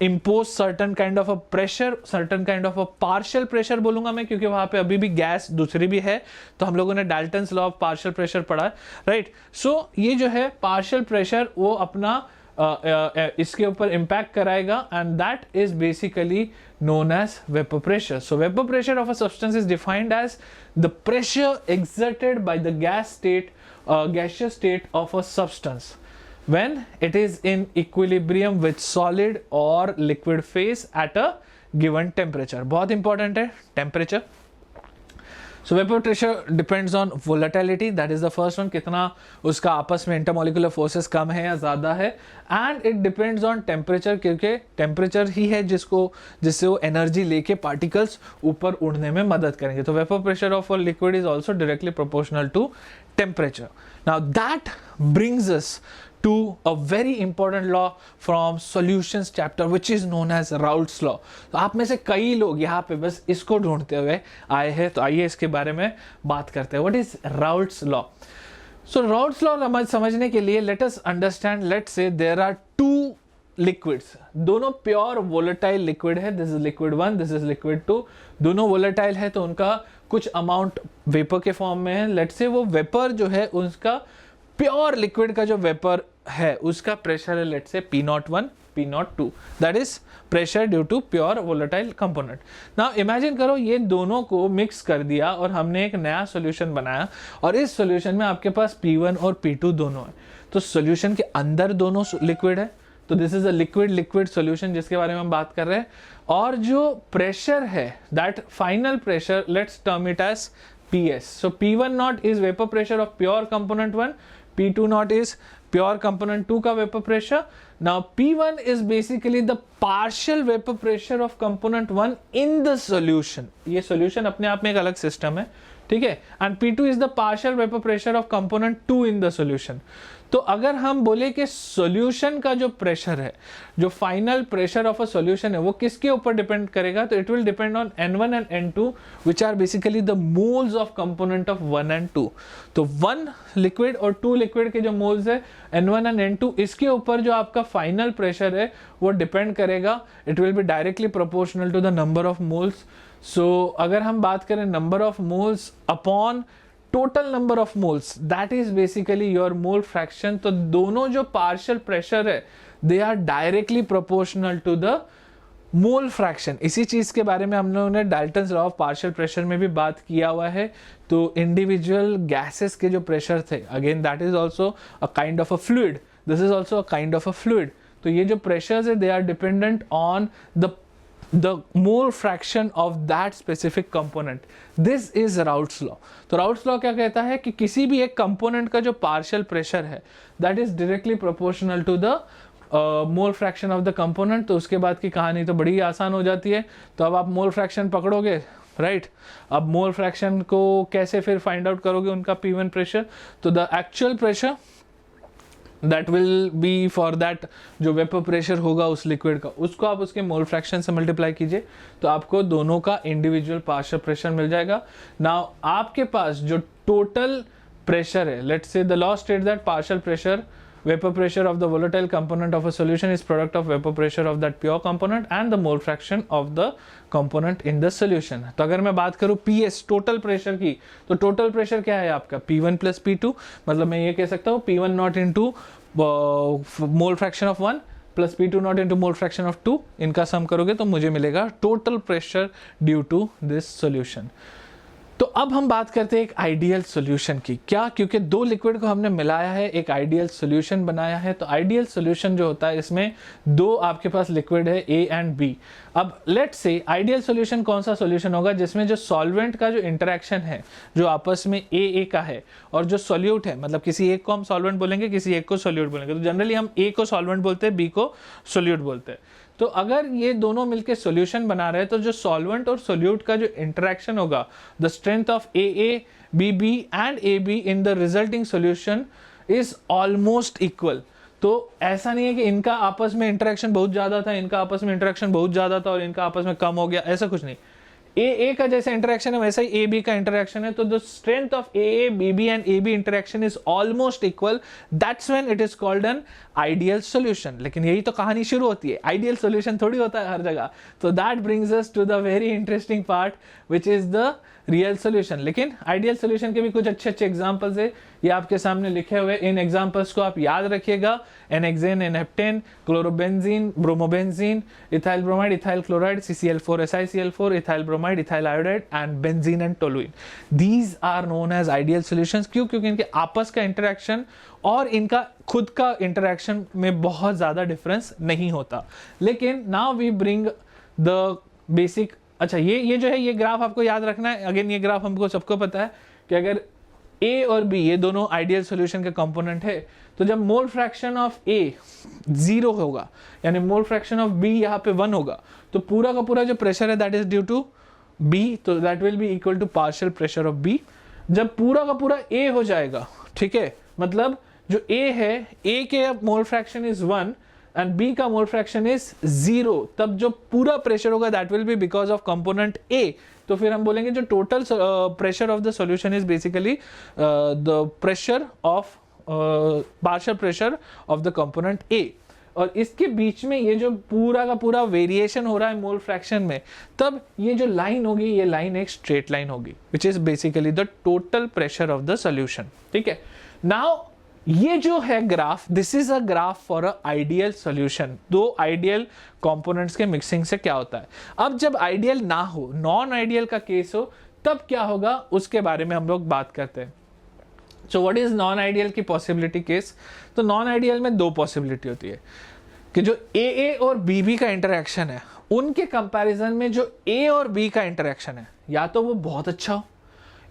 impose certain kind of a pressure, certain kind of a partial pressure बोलूंगा मैं, क्योंकि वहां पे अभी भी गैस दूसरी भी है। तो हम लोगों ने Dalton's law of partial pressure पढ़ा है, राइट। सो ये जो है पार्शियल प्रेशर वो अपना इसके ऊपर इम्पैक्ट कराएगा, and that is basically known as vapor pressure. So vapor pressure of a substance is defined as the pressure exerted by the gaseous state of a substance when it is in equilibrium with solid or liquid phase at a given temperature. बहुत important है temperature. So vapor pressure depends on volatility, that is the first one, कितना उसका आपस में intermolecular forces कम है या ज़्यादा है, and it depends on temperature, क्योंकि temperature ही है जिससे वो energy लेके particles ऊपर उड़ने में मदद करेंगे। तो vapor pressure of a liquid is also directly proportional to temperature. Now that brings us to a very important law from solutions chapter which is known as Raoult's law. तो आप में से कई लोग यहाँ पे बस इसको ढूंढते हुए आए हैं, तो आइए इसके बारे में बात करते हैं. What is Raoult's law? So Raoult's law समझने के लिए let us understand, let's say there are two liquids, दोनों प्योर वोलेटाइल लिक्विड है. This is liquid 1, this is liquid 2. दोनों वोलेटाइल है तो उनका कुछ अमाउंट वेपर के फॉर्म में है. लेट्स से वो वेपर जो है उसका प्योर लिक्विड का जो वेपर है उसका प्रेशर है let's say P01, P02. That is pressure due to pure volatile component. Now imagine करो ये दोनों को मिक्स कर दिया और हमने एक नया सॉल्यूशन बनाया और इस सॉल्यूशन में आपके पास P1 और P2 दोनों है. तो सॉल्यूशन के अंदर दोनों लिक्विड है, तो this is a liquid liquid solution जिसके बारे में हम बात कर रहे हैं. और जो प्रेशर है that final pressure let's term it as PS. So P1 not is vapour pressure of pure component 1, P2 not is pure component 2 का vapour pressure. Now P1 is basically the partial vapour pressure of component 1 in the solution. ये solution अपने आप में एक अलग system है, ठीक है. And P2 is the partial vapour pressure of component 2 in the solution. तो अगर हम बोले कि सॉल्यूशन का जो प्रेशर है, जो final pressure of a solution है, वो किसके ऊपर डिपेंड करेगा, तो it will depend on N1 and N2 which are basically the moles of component of 1 and 2. तो 1 लिक्विड और 2 लिक्विड के जो मोल्स है N1 एंड N2, इसके ऊपर जो आपका फाइनल प्रेशर है वो डिपेंड करेगा. It will be directly proportional to the number of moles. So अगर हम बात करें number of moles upon total number of moles, that is basically your mole fraction. तो दोनों जो पार्शियल प्रेशर है they are directly proportional to the mole fraction. इसी चीज के बारे में हम लोगों ने Dalton's law of partial pressure में भी बात किया हुआ है. तो इंडिविजुअल गैसेस के जो प्रेशर थे, again that is also a kind of a fluid, this is also a kind of a fluid. तो ये जो प्रेशर्स है they are dependent on the mole fraction of that specific component. This is Raoult's law. तो Raoult's law क्या कहता है कि किसी भी एक कंपोनेंट का जो पार्शियल प्रेशर है that is directly proportional to the mole fraction of the component. तो उसके बाद की कहानी तो बड़ी आसान हो जाती है. तो अब आप मोल फ्रैक्शन पकड़ोगे, राइट. अब मोल फ्रैक्शन को कैसे फिर फाइंड आउट करोगे उनका P1 प्रेशर. तो the actual pressure that will B for that जो वेपर प्रेशर होगा उस लिक्विड का, उसको आप उसके मोल फ्रैक्शन से मल्टीप्लाई कीजिए तो आपको दोनों का इंडिविजुअल पार्शियल प्रेशर मिल जाएगा. नाउ आपके पास जो टोटल प्रेशर है, let's say the law state that partial pressure vapor pressure of the volatile component of a solution is product of vapor pressure of that pure component and the mole fraction of the component in the solution. तो अगर मैं बात करूँ PS total pressure की, तो total pressure क्या है आपका P1 प्लस P2. मतलब मैं ये कह सकता हूँ P1 not into mole fraction of 1 plus P2 not into mole fraction of 2. इनका सम करोगे तो मुझे मिलेगा total pressure due to this solution. तो अब हम बात करते हैं एक आइडियल सॉल्यूशन की. क्या, क्योंकि दो लिक्विड को हमने मिलाया है, एक आइडियल सॉल्यूशन बनाया है. तो आइडियल सॉल्यूशन जो होता है इसमें दो आपके पास लिक्विड है A एंड B. अब लेट्स से आइडियल सॉल्यूशन कौन सा सॉल्यूशन होगा जिसमें जो सॉल्वेंट का जो इंटरेक्शन है जो आपस में A का है और जो सॉल्यूट है, मतलब किसी एक को हम सॉल्वेंट बोलेंगे, किसी एक को सॉल्यूट बोलेंगे. तो जनरली हम A को सॉल्वेंट बोलते हैं, B को सॉल्यूट बोलते हैं. तो अगर ये दोनों मिलके सॉल्यूशन बना रहे हैं तो जो सॉल्वेंट और सॉल्यूट का जो इंटरेक्शन होगा, the strength of AA, BB and AB in the resulting solution is almost equal. तो ऐसा नहीं है कि इनका आपस में इंटरेक्शन बहुत ज्यादा था, इनका आपस में इंटरेक्शन बहुत ज्यादा था और इनका आपस में कम हो गया, ऐसा कुछ नहीं. AA का जैसा इंटरेक्शन है वैसा ही AB का इंटरेक्शन है. तो the strength of AA, BB and AB interaction is almost equal. That's when it is called an ideal solution. लेकिन यही तो कहानी शुरू होती है, आइडियल सॉल्यूशन थोड़ी होता है हर जगह. तो that brings us to the very interesting part which is the real solution. लेकिन आइडियल सॉल्यूशन के भी कुछ अच्छे अच्छे एग्जांपल्स है, ये आपके सामने लिखे हुए. इन एग्जांपल्स को आप याद रखिएगा. N hexane, n heptane, chlorobenzene, bromobenzene, ethyl bromide, ethyl chloride, CCl4, SiCl4, ethyl bromide, ethyl iodide and benzene and toluene. These are known as ideal solutions. क्यों? क्योंकि इनके आपस का इंटरेक्शन और इनका खुद का इंटरेक्शन में बहुत ज्यादा डिफरेंस नहीं होता. लेकिन now we bring the basic. अच्छा, ये जो है ये ग्राफ आपको याद रखना है. अगेन ये ग्राफ हमको सबको पता है कि अगर A और B ये दोनों आइडियल सॉल्यूशन के कंपोनेंट है तो जब मोल फ्रैक्शन ऑफ A 0 होगा यानी मोल फ्रैक्शन ऑफ B यहाँ पे 1 होगा तो पूरा का पूरा जो प्रेशर है that is due to B. तो that will be equal to partial pressure of B. जब पूरा का पूरा A हो जाएगा, ठीक है, मतलब जो A है, A के mole fraction is 1 and B का मोल फ्रैक्शन इज 0, तब जो पूरा प्रेशर होगा that will B because of component A. तो फिर हम बोलेंगे जो total pressure of the solution is basically the pressure of partial pressure of the component A. और इसके बीच में ये जो पूरा का पूरा वेरिएशन हो रहा है मोल फ्रैक्शन में, तब ये जो लाइन होगी, ये लाइन एक स्ट्रेट लाइन होगी विच is basically the total pressure of the solution. ठीक है, नाउ ये जो है graph, this is a graph for a ideal solution. दो आइडियल कंपोनेंट्स के मिक्सिंग से क्या होता है. अब जब आइडियल ना हो, नॉन आइडियल का केस हो, तब क्या होगा उसके बारे में हम लोग बात करते हैं. So what is non ideal की पॉसिबिलिटी केस. तो नॉन आइडियल में दो पॉसिबिलिटी होती है कि जो AA और BB का इंटरेक्शन है, उनके कंपैरिजन में जो A और B का इंटरेक्शन है, या तो वो बहुत अच्छा हो,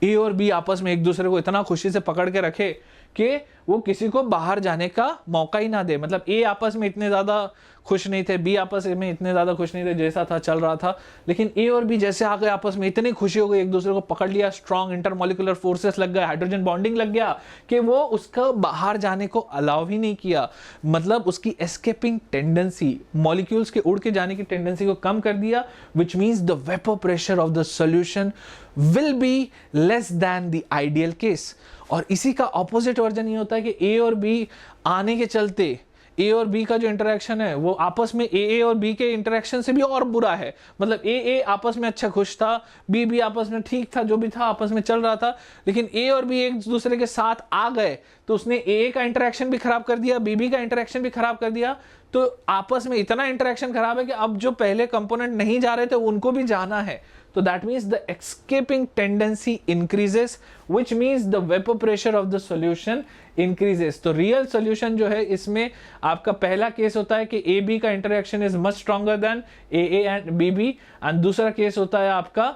A और B आपस में एक दूसरे को इतना खुशी से पकड़ के रखे कि वो किसी को बाहर जाने का मौका ही ना दे. मतलब A आपस में इतने ज़्यादा खुश नहीं थे, B आपस में इतने ज़्यादा खुश नहीं थे, जैसा था चल रहा था, लेकिन A और B जैसे आ गए आपस में, इतनी खुशी हो गई, एक दूसरे को पकड़ लिया, स्ट्रॉन्ग इंटरमोलिकुलर फोर्सेस लग गए, हाइड्रोजन बॉन्डिंग लग गया कि वो उसका बाहर जाने को अलाउ ही नहीं किया. मतलब उसकी एस्केपिंग टेंडेंसी, मॉलिक्यूल्स के उड़ के जाने की टेंडेंसी को कम कर दिया, which means the vapour pressure of the solution will be less than the ideal case. और इसी का ऑपोजिट वर्जन ये होता है कि A और B आने के चलते A और B का जो इंटरेक्शन है वो आपस में AA और B के इंटरेक्शन से भी और बुरा है. मतलब AA आपस में अच्छा खुश था, B आपस में ठीक था, जो भी था आपस में चल रहा था, लेकिन A और B एक दूसरे के साथ आ गए तो उसने AA का इंटरेक्शन भी खराब कर दिया, BB का इंटरेक्शन भी खराब कर दिया. तो आपस में इतना इंटरेक्शन खराब है कि अब जो पहले कंपोनेंट नहीं जा रहे थे उनको भी जाना है. तो that means the escaping tendency increases, which means the vapor pressure of the solution increases. तो real solution जो है इसमें आपका पहला केस होता है कि AB का interaction is much stronger than AA and BB, and दूसरा केस होता है आपका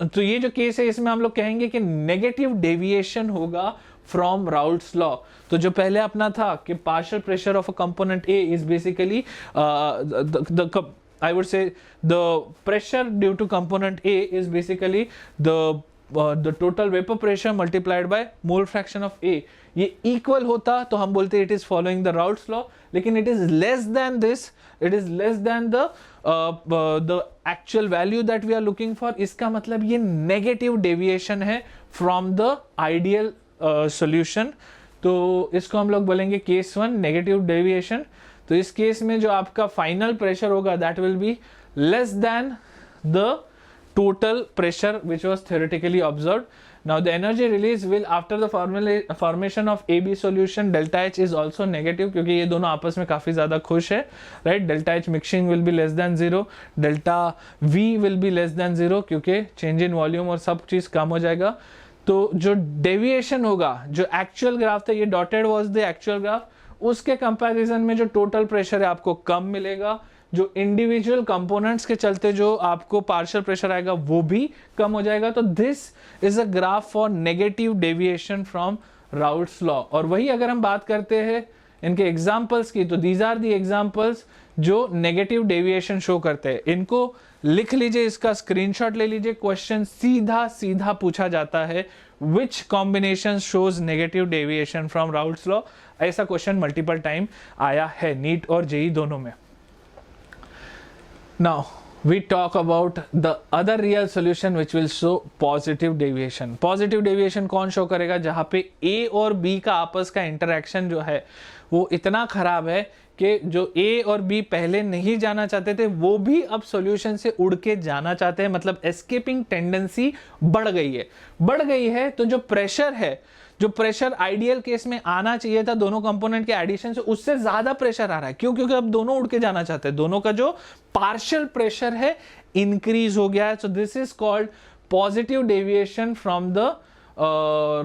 तो ये जो केस है इसमें हम लोग कहेंगे कि नेगेटिव डेविएशन होगा फ्रॉम राउल्ट्स लॉ. तो जो पहले अपना था कि partial pressure of a component A is basically I would say the pressure due to component A is basically the total vapor pressure multiplied by mole fraction of A. ये equal होता तो हम बोलते it is following the Raoult's law, लेकिन it is less than this, it is less than the actual value that we are looking for. इसका मतलब ये negative deviation है from the ideal solution. तो इसको हम लोग बोलेंगे केस 1 नेगेटिव डेविएशन. तो इस केस में जो आपका फाइनल प्रेशर होगा that will be less than the total pressure which was theoretically observed. Now the energy release will after the formation of AB solution delta H is also negative, क्योंकि ये दोनों आपस में काफी ज्यादा खुश है, right. Delta H mixing will be less than 0, delta V will be less than 0, क्योंकि चेंज इन वॉल्यूम और सब चीज कम हो जाएगा. तो जो डेविएशन होगा, जो एक्चुअल ग्राफ था, ये dotted was the actual graph, उसके कंपैरिजन में जो टोटल प्रेशर है आपको कम मिलेगा. जो इंडिविजुअल कंपोनेंट्स के चलते जो आपको पार्शियल प्रेशर आएगा वो भी कम हो जाएगा. तो this is a graph for negative deviation from Raoult's law. और वही अगर हम बात करते हैं इनके एग्जांपल्स की, तो दीज आर दी एग्जांपल्स जो नेगेटिव डेविएशन शो करते हैं. इनको लिख लीजिए, इसका स्क्रीनशॉट ले लीजिए. क्वेश्चन सीधा सीधा पूछा जाता है, which combination shows negative deviation from Raoult's law. ऐसा क्वेश्चन मल्टीपल टाइम आया है नीट और जेई दोनों में. Now we talk about the other real solution which will show positive deviation. Positive deviation कौन शो करेगा? जहां पे A और B का आपस का इंटरेक्शन जो है वो इतना खराब है कि जो A और B पहले नहीं जाना चाहते थे वो भी अब सॉल्यूशन से उड़ के जाना चाहते हैं. मतलब एस्केपिंग टेंडेंसी बढ़ गई है. तो जो प्रेशर है, जो प्रेशर आइडियल केस में आना चाहिए था दोनों कंपोनेंट के एडिशन से, उससे ज्यादा प्रेशर आ रहा है. क्यों? क्योंकि अब दोनों उड़ के जाना चाहते हैं. दोनों का जो पार्शियल प्रेशर है इंक्रीज हो गया है. So this is called positive deviation from the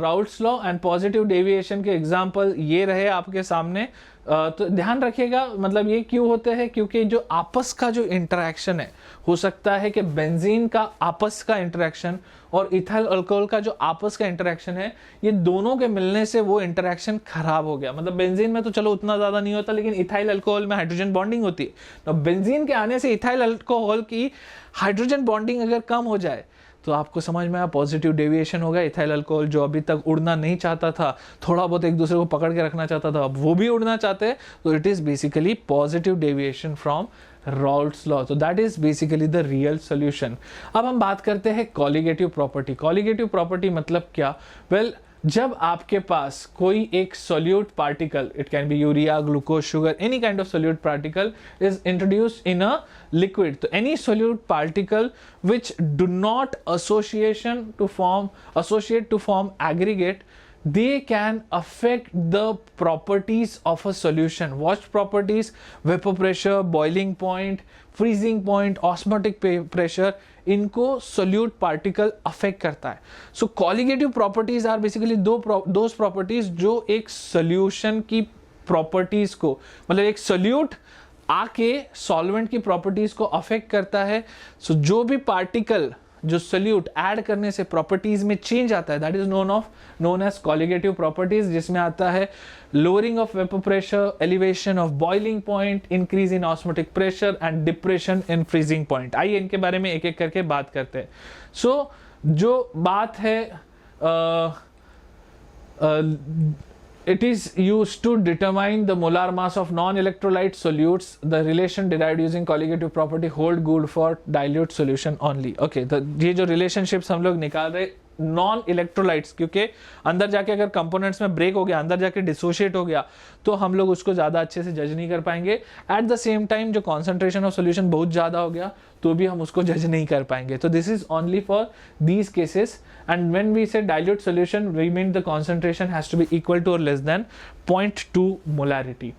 Raoult's law. And positive deviation के एग्जांपल ये रहे आपके सामने. तो ध्यान रखिएगा, मतलब ये क्यों होते हैं? क्योंकि जो आपस का जो इंटरेक्शन है, हो सकता है कि बेंजीन का आपस का इंटरेक्शन और इथाइल अल्कोहल का जो आपस का इंटरेक्शन है, ये दोनों के मिलने से वो इंटरेक्शन खराब हो गया. मतलब बेंजीन में तो चलो उतना ज्यादा नहीं होता, लेकिन इथाइल अल्कोहल में हाइड्रोजन बॉन्डिंग होती है. तो बेंजीन के आने से इथाइल अल्कोहल की हाइड्रोजन बॉन्डिंग अगर कम हो जाए तो आपको समझ में आया पॉजिटिव डेविएशन होगा। इथाइल अल्कोहल जो अभी तक उड़ना नहीं चाहता था, थोड़ा बहुत एक दूसरे को पकड़ के रखना चाहता था, अब वो भी उड़ना चाहते हैं, तो it is basically positive deviation from Raoult's law. तो that is basically the real solution. अब हम बात करते हैं कॉलिगेटिव प्रॉपर्टी। कॉलिगेटिव प्रॉपर्टी मतलब क्या? वेल, जब आपके पास कोई एक solute particle, it can be urea, glucose, sugar, any kind of solute particle is introduced in a liquid, तो any solute particle which do not associate to form aggregate, they can affect the properties of a solution. What properties? Vapor pressure, boiling point, freezing point, osmotic pressure, इनको solute particle affect करता है. So colligative properties are basically those properties जो एक solution की properties को, मतलब एक solute आके सॉल्वेंट की प्रॉपर्टीज को अफेक्ट करता है. सो जो भी पार्टिकल जो सोल्यूट ऐड करने से प्रॉपर्टीज में चेंज आता है, that is known as colligative properties, जिसमें आता है lowering of vapour pressure, elevation of boiling point, increase in osmotic pressure and depression in freezing point. आइए इनके बारे में एक एक करके बात करते हैं. सो जो बात है it is used to determine the molar mass of non-electrolyte solutes. The relation derived using colligative property hold good for dilute solution only. Okay, तो ये जो relationships हम लोग निकाल रहे नॉन इलेक्ट्रोलाइट्स, क्योंकि अंदर जाके अगर कंपोनेंट्स में ब्रेक हो गया, अंदर जाके डिसोशिएट हो गया, तो हम लोग उसको ज़्यादा अच्छे से जज नहीं कर पाएंगे. एट द सेम टाइम जो कॉन्सेंट्रेशन ऑफ सोल्यूशन बहुत ज़्यादा हो गया तो भी हम उसको जज नहीं कर पाएंगे. तो this is only for these cases. And when we say dilute solution we mean the concentration has to be equal to और लेस देन 0.2 मोलारिटी.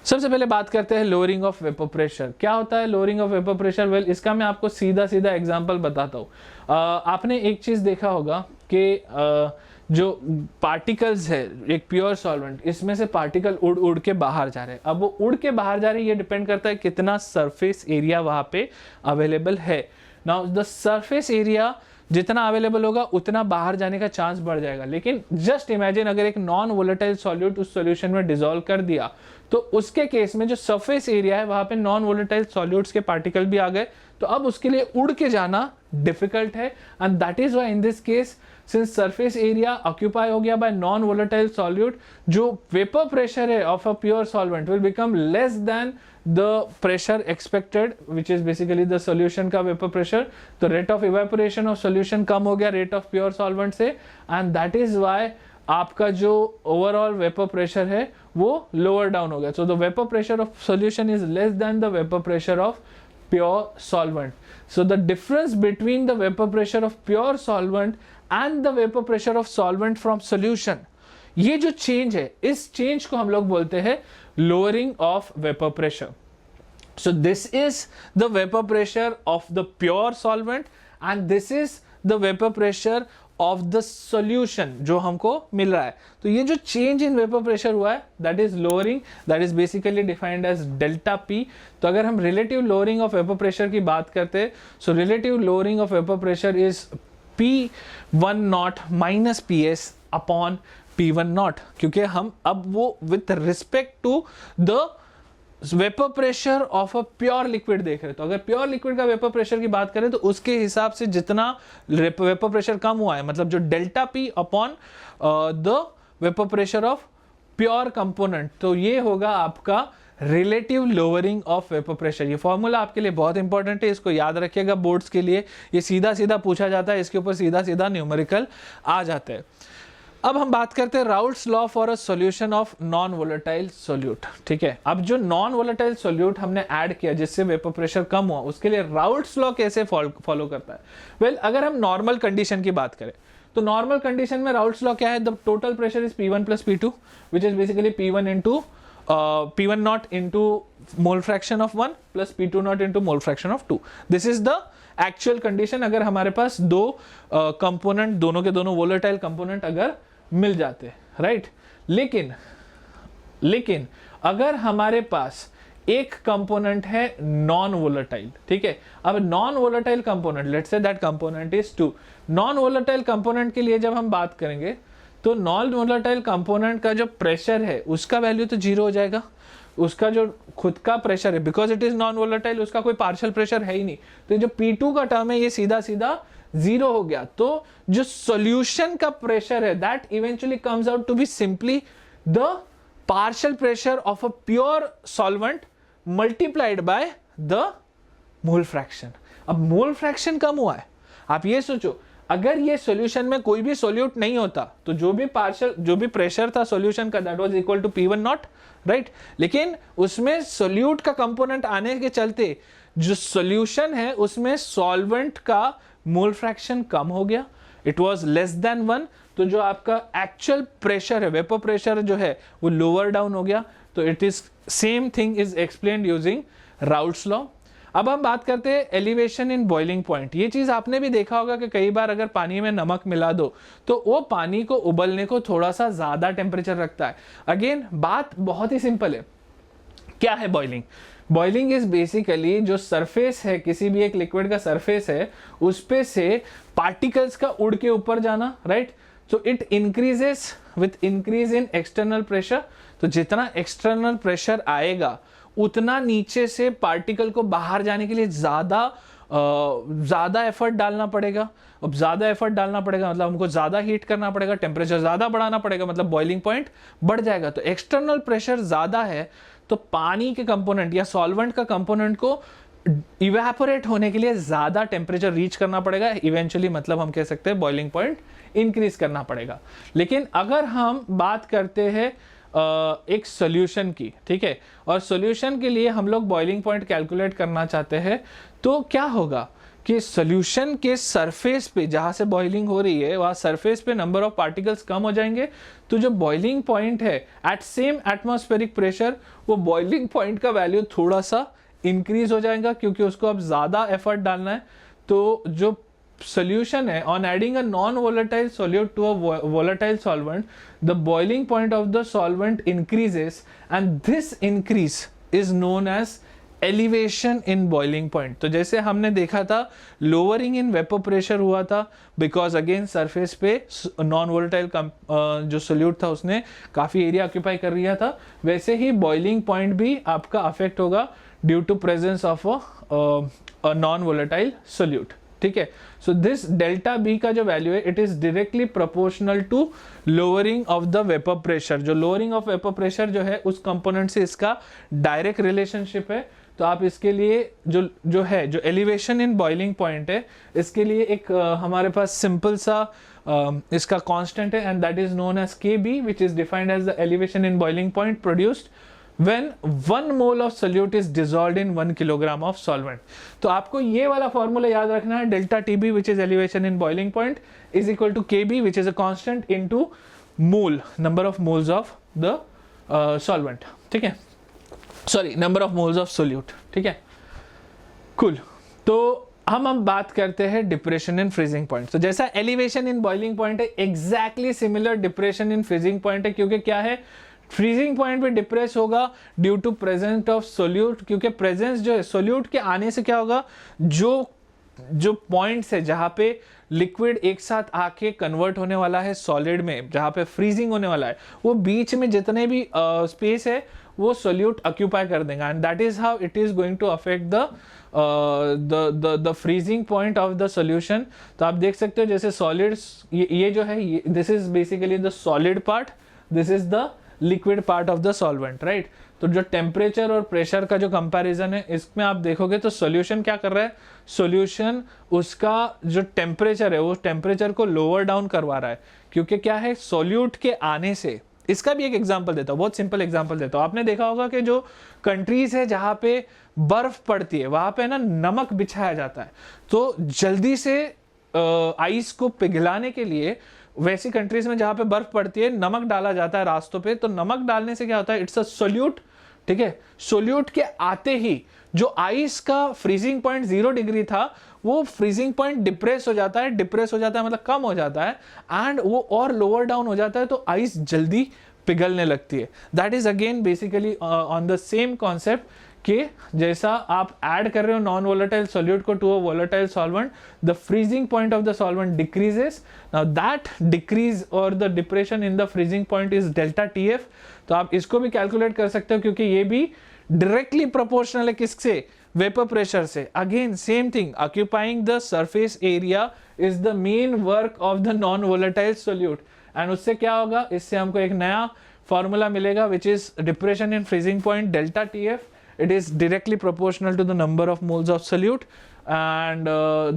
सबसे पहले बात करते हैं लोअरिंग ऑफ वेपर प्रेशर. क्या होता है lowering of vapour pressure? Well, इसका मैं आपको सीधा सीधा एग्जांपल बताता हूँ. आपने एक चीज देखा होगा कि जो पार्टिकल्स है एक प्योर सॉल्वेंट, इसमें से पार्टिकल उड़ उड़ के बाहर जा रहे हैं. अब वो उड़ के बाहर जा रहे हैं, ये डिपेंड करता है कितना सरफेस एरिया वहां पे अवेलेबल है. नाउ द सरफेस एरिया जितना अवेलेबल होगा उतना बाहर जाने का चांस बढ़ जाएगा. लेकिन जस्ट इमेजिन अगर एक नॉन वोलेटाइल सॉल्यूट उस सॉल्यूशन में डिसॉल्व कर दिया, तो उसके केस में जो सरफेस एरिया है वहां पे नॉन वोलेटाइल सॉल्यूट्स के पार्टिकल भी आ गए, तो अब उसके लिए उड़ के जाना डिफिकल्ट है. And that is why in this case since surface area occupy हो गया बाय नॉन वोलेटाइल सॉल्यूट, जो वेपर प्रेशर है of a pure solvent will become less than the pressure expected, which is basically the solution का vapor pressure. तो rate of evaporation of solution कम हो गया rate of pure solvent से, and that is why आपका जो overall vapor pressure है वो lower down हो गया. So the vapor pressure of solution is less than the vapor pressure of pure solvent. So the difference between the vapor pressure of pure solvent and the vapor pressure of solvent from solution, ये जो change है, इस change को हम लोग बोलते हैं lowering of vapor pressure. So this is the vapor pressure of the pure solvent and this is the vapor pressure of the solution जो हमको मिल रहा है. तो ये जो change in vapor pressure हुआ है, that is lowering, that is basically defined as delta P. तो अगर हम relative lowering of vapor pressure की बात करते हैं, so relative lowering of vapor pressure is P1 naught minus PS upon P1 naught, क्योंकि हम अब वो with respect to the vapour pressure of a pure liquid देख रहे. तो अगर प्योर लिक्विड का वेपर प्रेशर की बात करें तो उसके हिसाब से जितना वेपर प्रेशर कम हुआ है, मतलब जो delta P upon the vapour pressure of pure component, तो ये होगा आपका relative lowering of vapour pressure. ये फॉर्मूला आपके लिए बहुत इंपॉर्टेंट है, इसको याद रखिएगा बोर्ड्स के लिए. ये सीधा सीधा पूछा जाता है, इसके ऊपर सीधा सीधा न्यूमेरिकल आ जाते हैं. अब हम बात करते हैं Raoult's law for a solution of non volatile solute. ठीक है, अब जो नॉन वोलेटाइल सोल्यूट हमने ऐड किया जिससे वेपर प्रेशर कम हुआ, उसके लिए राउल्ट्स लॉ कैसे फॉलो करता है? वेल, अगर हम नॉर्मल कंडीशन की बात करें तो नॉर्मल कंडीशन में राउल्ट्स लॉ क्या है? The total pressure is P1 plus P2 which is basically P1 not into mole fraction of 1 plus P2 not into mole fraction of 2. This is the actual condition अगर हमारे पास दो component, दोनों के दोनों volatile component अगर मिल जाते, right. लेकिन अगर हमारे पास एक कंपोनेंट है नॉन वोलेटाइल, ठीक है, अब non volatile component, let's say that component is 2. Non volatile component के लिए जब हम बात करेंगे तो नॉन वोलेटाइल कंपोनेंट का जो प्रेशर है उसका वैल्यू तो 0 हो जाएगा. उसका जो खुद का प्रेशर है, because it is non volatile, उसका कोई पार्शियल प्रेशर है ही नहीं, तो जो P2 का टर्म है ये सीधा सीधा जीरो हो गया, तो जो सॉल्यूशन का प्रेशर है that eventually comes out to be simply the partial pressure of a pure solvent multiplied by the mole fraction. अब मोल फ्रैक्शन कम हुआ है, आप ये सोचो अगर ये सॉल्यूशन में कोई भी सॉल्यूट नहीं होता तो जो भी प्रेशर था सॉल्यूशन का that was equal to P1 not, right. लेकिन उसमें सॉल्यूट का कंपोनेंट आने के चलते जो सॉल्यूशन है उसमें सॉल्वेंट का मोल फ्रैक्शन कम हो गया, इट वाज लेस देन 1, तो जो आपका एक्चुअल प्रेशर है, वेपर प्रेशर जो है वो लोअर डाउन हो गया। तो it is same thing is explained using routes law. अब हम बात करते हैं एलिवेशन इन बॉइलिंग पॉइंट। ये चीज आपने भी देखा होगा कि कई बार अगर पानी में नमक मिला दो तो वो पानी को उबलने को थोड़ा सा ज्यादा टेम्परेचर रखता है। अगेन बात बहुत ही सिंपल है, क्या है बॉइलिंग? बॉइलिंग इज बेसिकली जो सरफेस है, किसी भी एक लिक्विड का सरफेस है, उस पे से पार्टिकल्स का उड़ के ऊपर जाना, right. So it increases with increase in external pressure. तो जितना एक्सटर्नल प्रेशर आएगा उतना नीचे से पार्टिकल को बाहर जाने के लिए ज्यादा एफर्ट डालना पड़ेगा। अब ज्यादा एफर्ट डालना पड़ेगा मतलब हमको ज्यादा हीट करना पड़ेगा, टेम्परेचर ज्यादा बढ़ाना पड़ेगा, मतलब बॉइलिंग पॉइंट बढ़ जाएगा। तो एक्सटर्नल प्रेशर ज्यादा है तो पानी के कंपोनेंट या सॉल्वेंट का कंपोनेंट को इवेपोरेट होने के लिए ज्यादा टेम्परेचर रीच करना पड़ेगा। इवेंचुअली मतलब हम कह सकते हैं बॉइलिंग पॉइंट इंक्रीज करना पड़ेगा। लेकिन अगर हम बात करते हैं एक सॉल्यूशन की, ठीक है, और सॉल्यूशन के लिए हम लोग बॉइलिंग पॉइंट कैलकुलेट करना चाहते हैं, तो क्या होगा कि सॉल्यूशन के सरफेस पे जहां से बॉइलिंग हो रही है वहां सरफेस पे नंबर ऑफ पार्टिकल्स कम हो जाएंगे। तो जो बॉइलिंग पॉइंट है एट सेम एटमॉस्फेरिक प्रेशर, वो बॉइलिंग पॉइंट का वैल्यू थोड़ा सा इंक्रीज हो जाएगा क्योंकि उसको अब ज्यादा एफर्ट डालना है। तो जो solution है, on adding a non-volatile solute to a volatile solvent, the boiling point of the solvent increases and this increase is known as elevation in boiling point। तो जैसे हमने देखा था lowering in vapor pressure हुआ था because again surface पे non-volatile जो solute था उसने काफी एरिया ऑक्यूपाई कर लिया था, वैसे ही boiling point भी आपका अफेक्ट होगा due to presence of a non-volatile solute, ठीक है। सो दिस डेल्टा बी का जो वैल्यू है it is directly proportional to lowering of the vapour pressure. जो लोअरिंग ऑफ वेपर प्रेशर जो है उस कंपोनेंट से इसका डायरेक्ट रिलेशनशिप है। तो आप इसके लिए जो एलिवेशन इन बॉइलिंग पॉइंट है, इसके लिए एक हमारे पास सिंपल सा इसका कांस्टेंट है and that is known as Kb, which is defined as the elevation in boiling point produced when 1 mole of solute is dissolved in 1 kilogram of solvent। तो आपको ये वाला फॉर्मूला याद रखना है, delta TB which is elevation in boiling point is equal to Kb which is a constant into mole, number of moles of the solvent, ठीक है, sorry number of moles of solute, ठीक है, cool. तो हम बात करते हैं depression in freezing point. तो जैसा एलिवेशन इन बॉइलिंग पॉइंट है exactly similar depression in freezing point है, क्योंकि क्या है फ्रीजिंग पॉइंट पे डिप्रेस होगा due to presence of solute, क्योंकि प्रेजेंस जो है सोल्यूट के आने से क्या होगा, जो पॉइंट्स है जहां पे लिक्विड एक साथ आके कन्वर्ट होने वाला है सॉलिड में, जहां पे फ्रीजिंग होने वाला है, वो बीच में जितने भी स्पेस है वो सोल्यूट ऑक्यूपाई कर देगा and that is how it is going to affect the freezing point of the solution. तो आप देख सकते हो जैसे सॉलिड्स ये जो है this is basically the solid part, this is the liquid part of the solvent, right. तो जो टेम्परेचर और प्रेशर का जो कंपैरिजन है इसमें आप देखोगे तो सॉल्यूशन क्या कर रहा है, सॉल्यूशन उसका जो टेम्परेचर है वो टेम्परेचर को लोअर डाउन करवा रहा है, क्योंकि क्या है सॉल्यूट के आने से। इसका भी एक एग्जांपल देता हूँ, बहुत सिंपल एग्जांपल देता हूँ। आपने देखा होगा कि जो कंट्रीज है जहां पे बर्फ पड़ती है वहां पे ना नमक बिछाया जाता है, तो जल्दी से आइस को पिघलाने के लिए वैसी कंट्रीज में जहां पे बर्फ पड़ती है नमक डाला जाता है रास्तों पे। तो नमक डालने से क्या होता है, इट्स अ सोल्यूट, ठीक है। सोल्यूट के आते ही जो आइस का फ्रीजिंग पॉइंट 0 डिग्री था वो फ्रीजिंग पॉइंट डिप्रेस हो जाता है, मतलब कम हो जाता है एंड वो और लोअर डाउन हो जाता है, तो आइस जल्दी पिघलने लगती है। That is again basically on the same concept कि जैसा आप ऐड कर रहे हो नॉन वोलेटाइल सॉल्यूट को to a volatile solvent, the freezing point of the solvent decreases. Now that decrease और the depression in the freezing point is delta TF। तो आप इसको भी कैलकुलेट कर सकते हो क्योंकि ये भी डायरेक्टली प्रोपोर्शनल है किससे, वेपर प्रेशर से, again same thing, occupying the surface area is the main work of the non volatile solute. And उससे क्या होगा, इससे हमको एक नया फॉर्मूला मिलेगा which is depression in freezing point delta TF. It is directly proportional to the number of moles of solute, and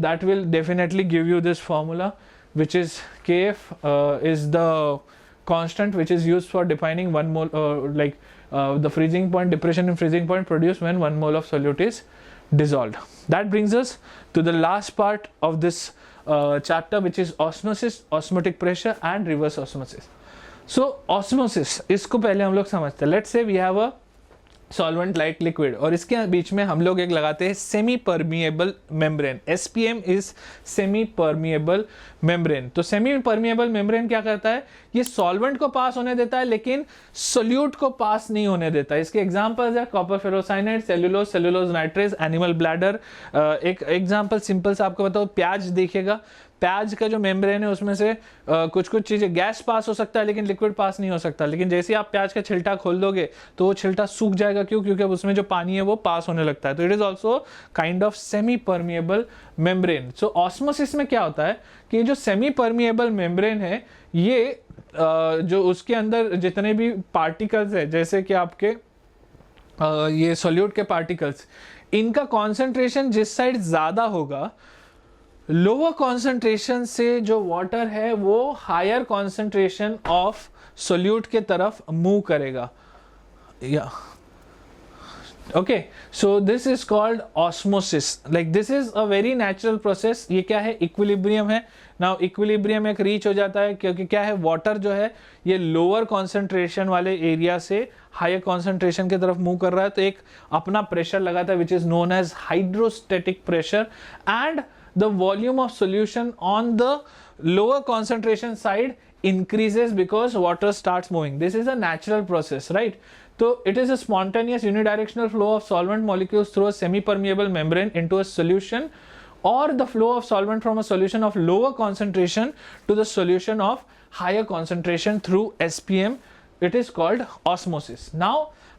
that will definitely give you this formula, which is Kf is the constant which is used for defining 1 mole, the freezing point, depression in freezing point produced when 1 mole of solute is dissolved. That brings us to the last part of this chapter, which is osmosis, osmotic pressure and reverse osmosis. So osmosis, इसको पहले हम लोग समझते हैं. Let's say we have a solvent like liquid और इसके बीच में हम लोग एक लगाते हैं semi permeable membrane. SPM is semi permeable membrane. तो सेमी परमिएबल मेम्ब्रेन क्या करता है, ये सॉल्वेंट को पास होने देता है लेकिन सोल्यूट को पास नहीं होने देता. इसके एग्जांपल्स है copper ferrocyanide, cellulose, cellulose nitrate, animal bladder. एक एग्जांपल सिंपल से आपको बताओ, प्याज देखिएगा, प्याज का जो मेम्ब्रेन है उसमें से कुछ कुछ चीजें गैस पास हो सकता है लेकिन लिक्विड पास नहीं हो सकता. लेकिन जैसे ही आप प्याज का छिलटा खोल दोगे तो वो छिलटा सूख जाएगा. क्यों? क्योंकि अब उसमें जो पानी है वो पास होने लगता है. तो it is also kind of semi permeable membrane. So osmosis में क्या होता है कि जो सेमी परमिएबल मेम्ब्रेन है ये जो उसके अंदर जितने भी पार्टिकल्स है, जैसे कि आपके ये सोल्यूट के पार्टिकल्स, इनका कॉन्सेंट्रेशन जिस साइड ज्यादा होगा, लोअर कॉन्सेंट्रेशन से जो वाटर है वो हायर कॉन्सेंट्रेशन ऑफ सोल्यूट के तरफ मूव करेगा. या okay, so this is called osmosis. Like this is a very natural process. ये क्या है, इक्विलिब्रियम है. नाउ इक्विलिब्रियम एक रीच हो जाता है क्योंकि क्या है, वाटर जो है ये लोअर कॉन्सेंट्रेशन वाले एरिया से हायर कॉन्सेंट्रेशन की तरफ मूव कर रहा है. तो एक अपना प्रेशर लगाता है which is known as hydrostatic pressure, and the volume of solution on the lower concentration side increases because water starts moving. This is a natural process, right? So it is a spontaneous unidirectional flow of solvent molecules through a semi-permeable membrane into a solution, or the flow of solvent from a solution of lower concentration to the solution of higher concentration through SPM. It is called osmosis. Now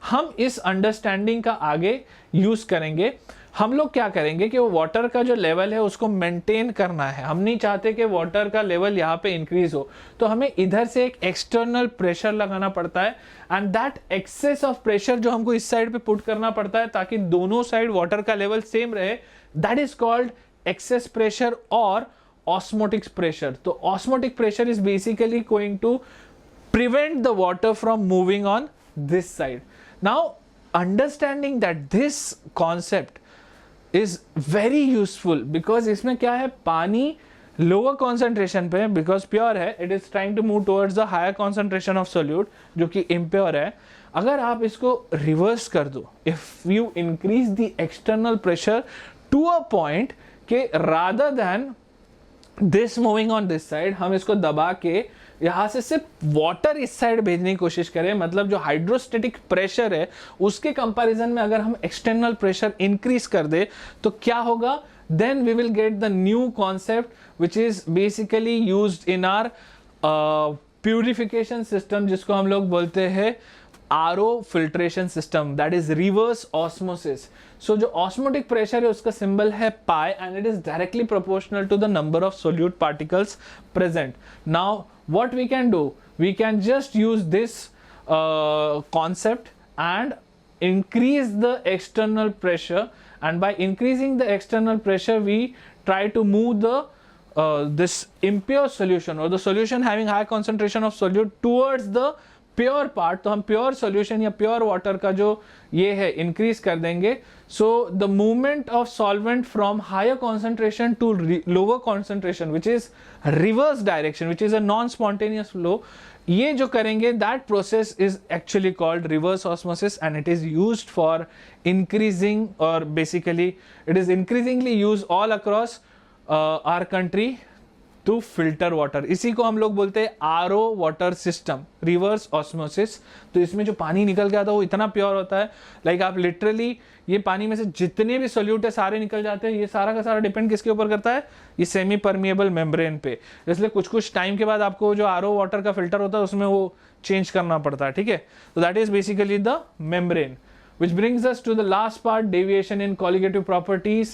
हम इस understanding का आगे use करेंगे. हम लोग क्या करेंगे कि वो वाटर का जो लेवल है उसको मेंटेन करना है. हम नहीं चाहते कि वाटर का लेवल यहाँ पे इंक्रीज हो, तो हमें इधर से एक एक्सटर्नल प्रेशर लगाना पड़ता है. And that excess of pressure जो हमको इस साइड पे पुट करना पड़ता है ताकि दोनों साइड वाटर का लेवल सेम रहे, that is called excess pressure और ऑस्मोटिक प्रेशर. तो osmotic pressure is basically going to prevent the water from moving on this side. Now understanding that this concept is very useful because इसमें क्या है, पानी lower concentration पे because pure है, it is trying to move towards the higher concentration of solute जो कि impure है. अगर आप इसको reverse कर दो, if you increase the external pressure to a point के rather than this moving on this side, हम इसको दबा के यहाँ से सिर्फ वाटर इस साइड भेजने की कोशिश करें, मतलब जो हाइड्रोस्टेटिक प्रेशर है उसके कंपैरिजन में अगर हम एक्सटर्नल प्रेशर इंक्रीज कर दे तो क्या होगा, then we will get the new concept which is basically used in our purification system, जिसको हम लोग बोलते हैं RO filtration system, that is reverse osmosis. So जो ऑस्मोटिक प्रेशर है उसका सिंबल है pi and it is directly proportional to the number of solute particles present. Now what we can do, we can just use this concept and increase the external pressure, and by increasing the external pressure we try to move the this impure solution or the solution having high concentration of solute towards the pure part. तो हम pure solution या pure water का जो ये है increase कर देंगे. So the movement of solvent from higher concentration to lower concentration which is reverse direction, which is a non spontaneous flow, ये जो करेंगे that process is actually called reverse osmosis and it is used for increasing, और basically it is increasingly use all across our country to filter water. इसी को हम लोग बोलते हैं RO water system, reverse osmosis. तो इसमें जो पानी निकल के आता है वो इतना प्योर होता है, लाइक आप लिटरली ये पानी में से जितने भी सोल्यूट है सारे निकल जाते हैं. ये सारा का सारा डिपेंड किसके ऊपर करता है, ये सेमी परमिएबल मेम्ब्रेन पे. इसलिए कुछ कुछ टाइम के बाद आपको जो RO वाटर का फिल्टर होता है उसमें वो चेंज करना पड़ता है. ठीक है, तो that is basically the membrane. which brings us to the last part, deviation in colligative properties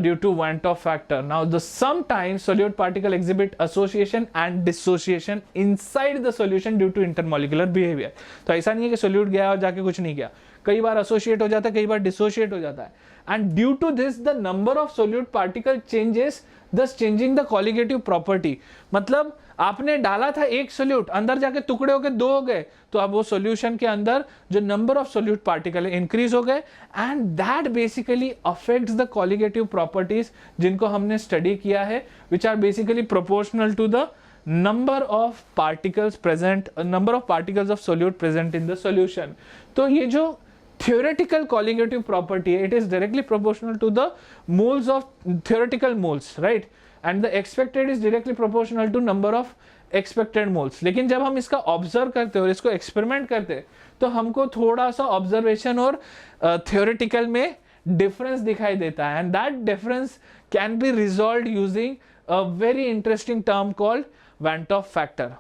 due to Van 't Hoff factor. Now, sometimes solute particle exhibit association and dissociation inside the solution due to intermolecular behavior. तो ऐसा नहीं है कि solute गया और जाके कुछ नहीं किया, कई बार associate हो जाता है, कई बार dissociate हो जाता है, and due to this the number of solute particle changes, thus changing the colligative property. मतलब आपने डाला था एक सोल्यूट, अंदर जाके टुकड़े हो गए, 2 हो गए, तो अब वो सॉल्यूशन के अंदर जो नंबर ऑफ सोल्यूट पार्टिकल है इंक्रीज हो गए, and that basically affects the colligative properties जिनको हमने स्टडी किया है, which are basically proportional to the number of particles present, number of particles of solute present in the solution. तो ये जो theoretical colligative property है, it is directly proportional to the moles of theoretical moles, right? And the expected is directly proportional to number of expected moles. लेकिन जब हम इसका observe करते हैं और इसको एक्सपेरिमेंट करते हैं तो हमको थोड़ा सा ऑब्जर्वेशन और theoretical में डिफरेंस दिखाई देता है, and that difference can be resolved using a very interesting term called Van 't Hoff factor.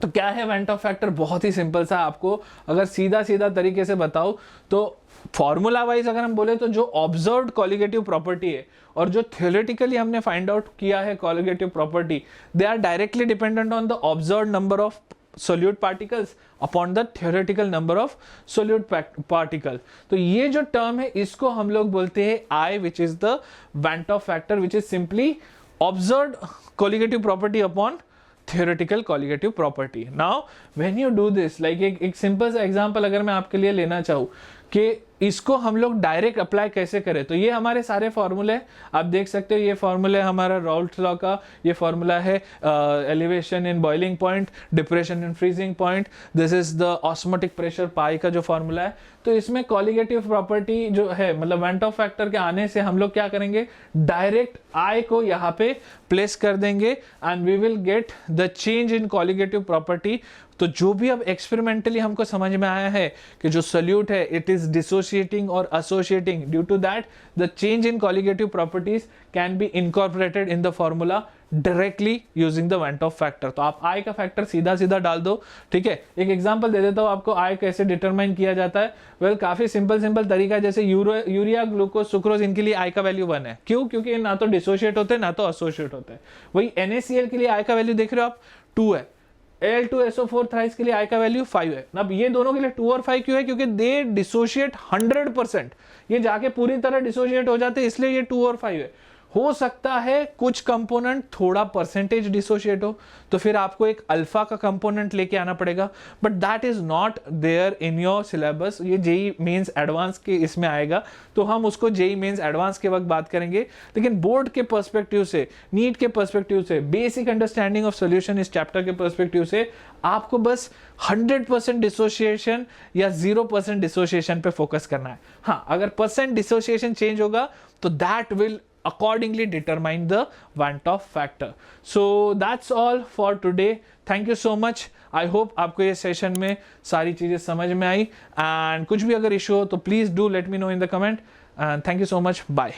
तो क्या है Van 't Hoff फैक्टर? बहुत ही सिंपल सा, आपको अगर सीधा सीधा तरीके से बताओ तो फॉर्मूला वाइज अगर हम बोले तो जो ऑब्जर्व्ड कॉलिगेटिव प्रॉपर्टी है और जो थ्योरेटिकली हमने फाइंड आउट किया है colligative property, they are directly dependent on the observed number of solute particles upon the theoretical number of solute particle. तो ये जो टर्म है इसको हम लोग बोलते हैं I, which is the Van 't Hoff factor, which is simply observed colligative property upon theoretical colligative property. Now when you do this, like एक सिंपल सा एग्जांपल अगर मैं आपके लिए लेना चाहूँ कि इसको हम लोग डायरेक्ट अप्लाई कैसे करें, तो ये हमारे सारे फॉर्मूले आप देख सकते हो. ये फॉर्मूला है हमारा राउल्ट लॉ का, ये फॉर्मूला है elevation in boiling point, depression in freezing point, this is the osmotic pressure pi का जो फॉर्मूला है. तो इसमें कॉलिगेटिव प्रॉपर्टी जो है, मतलब Van 't Hoff फैक्टर के आने से हम लोग क्या करेंगे, डायरेक्ट आई को यहाँ पे प्लेस कर देंगे and we will get the change in colligative property. तो जो भी अब एक्सपेरिमेंटली हमको समझ में आया है कि जो सोल्यूट है इट इज डिसोशिएटिंग और associating, due to that the change in colligative properties can be incorporated in the formula directly using the Van 't Hoff factor. तो आप आई का फैक्टर सीधा सीधा डाल दो, ठीक है. एक एग्जांपल दे देता हूं आपको, आई कैसे डिटरमाइन किया जाता है. वेल काफी सिंपल तरीका, जैसे यूरिया, ग्लूकोज, सुक्रोज, इनके लिए आई का वैल्यू 1 है. क्यों? क्योंकि ना तो डिसोशिएट होते हैं ना तो एसोसिएट होते हैं. वही NaCl के लिए आई का वैल्यू देख रहे हो आप 2 है. Al2SO4 थ्राइस के लिए आई का वैल्यू 5 है. अब ये दोनों के लिए 2 और 5 क्यों है? क्योंकि दे डिसोशिएट 100%, ये जाके पूरी तरह डिसोशिएट हो जाते हैं, इसलिए ये 2 और 5 है. हो सकता है कुछ कंपोनेंट थोड़ा परसेंटेज डिसोशिएट हो, तो फिर आपको एक अल्फा का कंपोनेंट लेके आना पड़ेगा, but that is not there in your syllabus. ये जेई मेंस एडवांस के इसमें आएगा, तो हम उसको जेई मेंस एडवांस के वक्त बात करेंगे. लेकिन बोर्ड के पर्सपेक्टिव से, नीट के पर्सपेक्टिव से, बेसिक अंडरस्टैंडिंग ऑफ सोल्यूशन इस चैप्टर के पर्सपेक्टिव से आपको बस 100% डिसोसिएशन या 0% डिसोसिएशन पे फोकस करना है. हाँ, अगर परसेंट डिसोसिएशन चेंज होगा तो that will accordingly determine the Van 't Hoff factor. So that's all for today. Thank you so much. I hope आपको ये सेशन में सारी चीजें समझ में आई, and कुछ भी अगर इशू हो तो please do let me know in the comment, and thank you so much. Bye.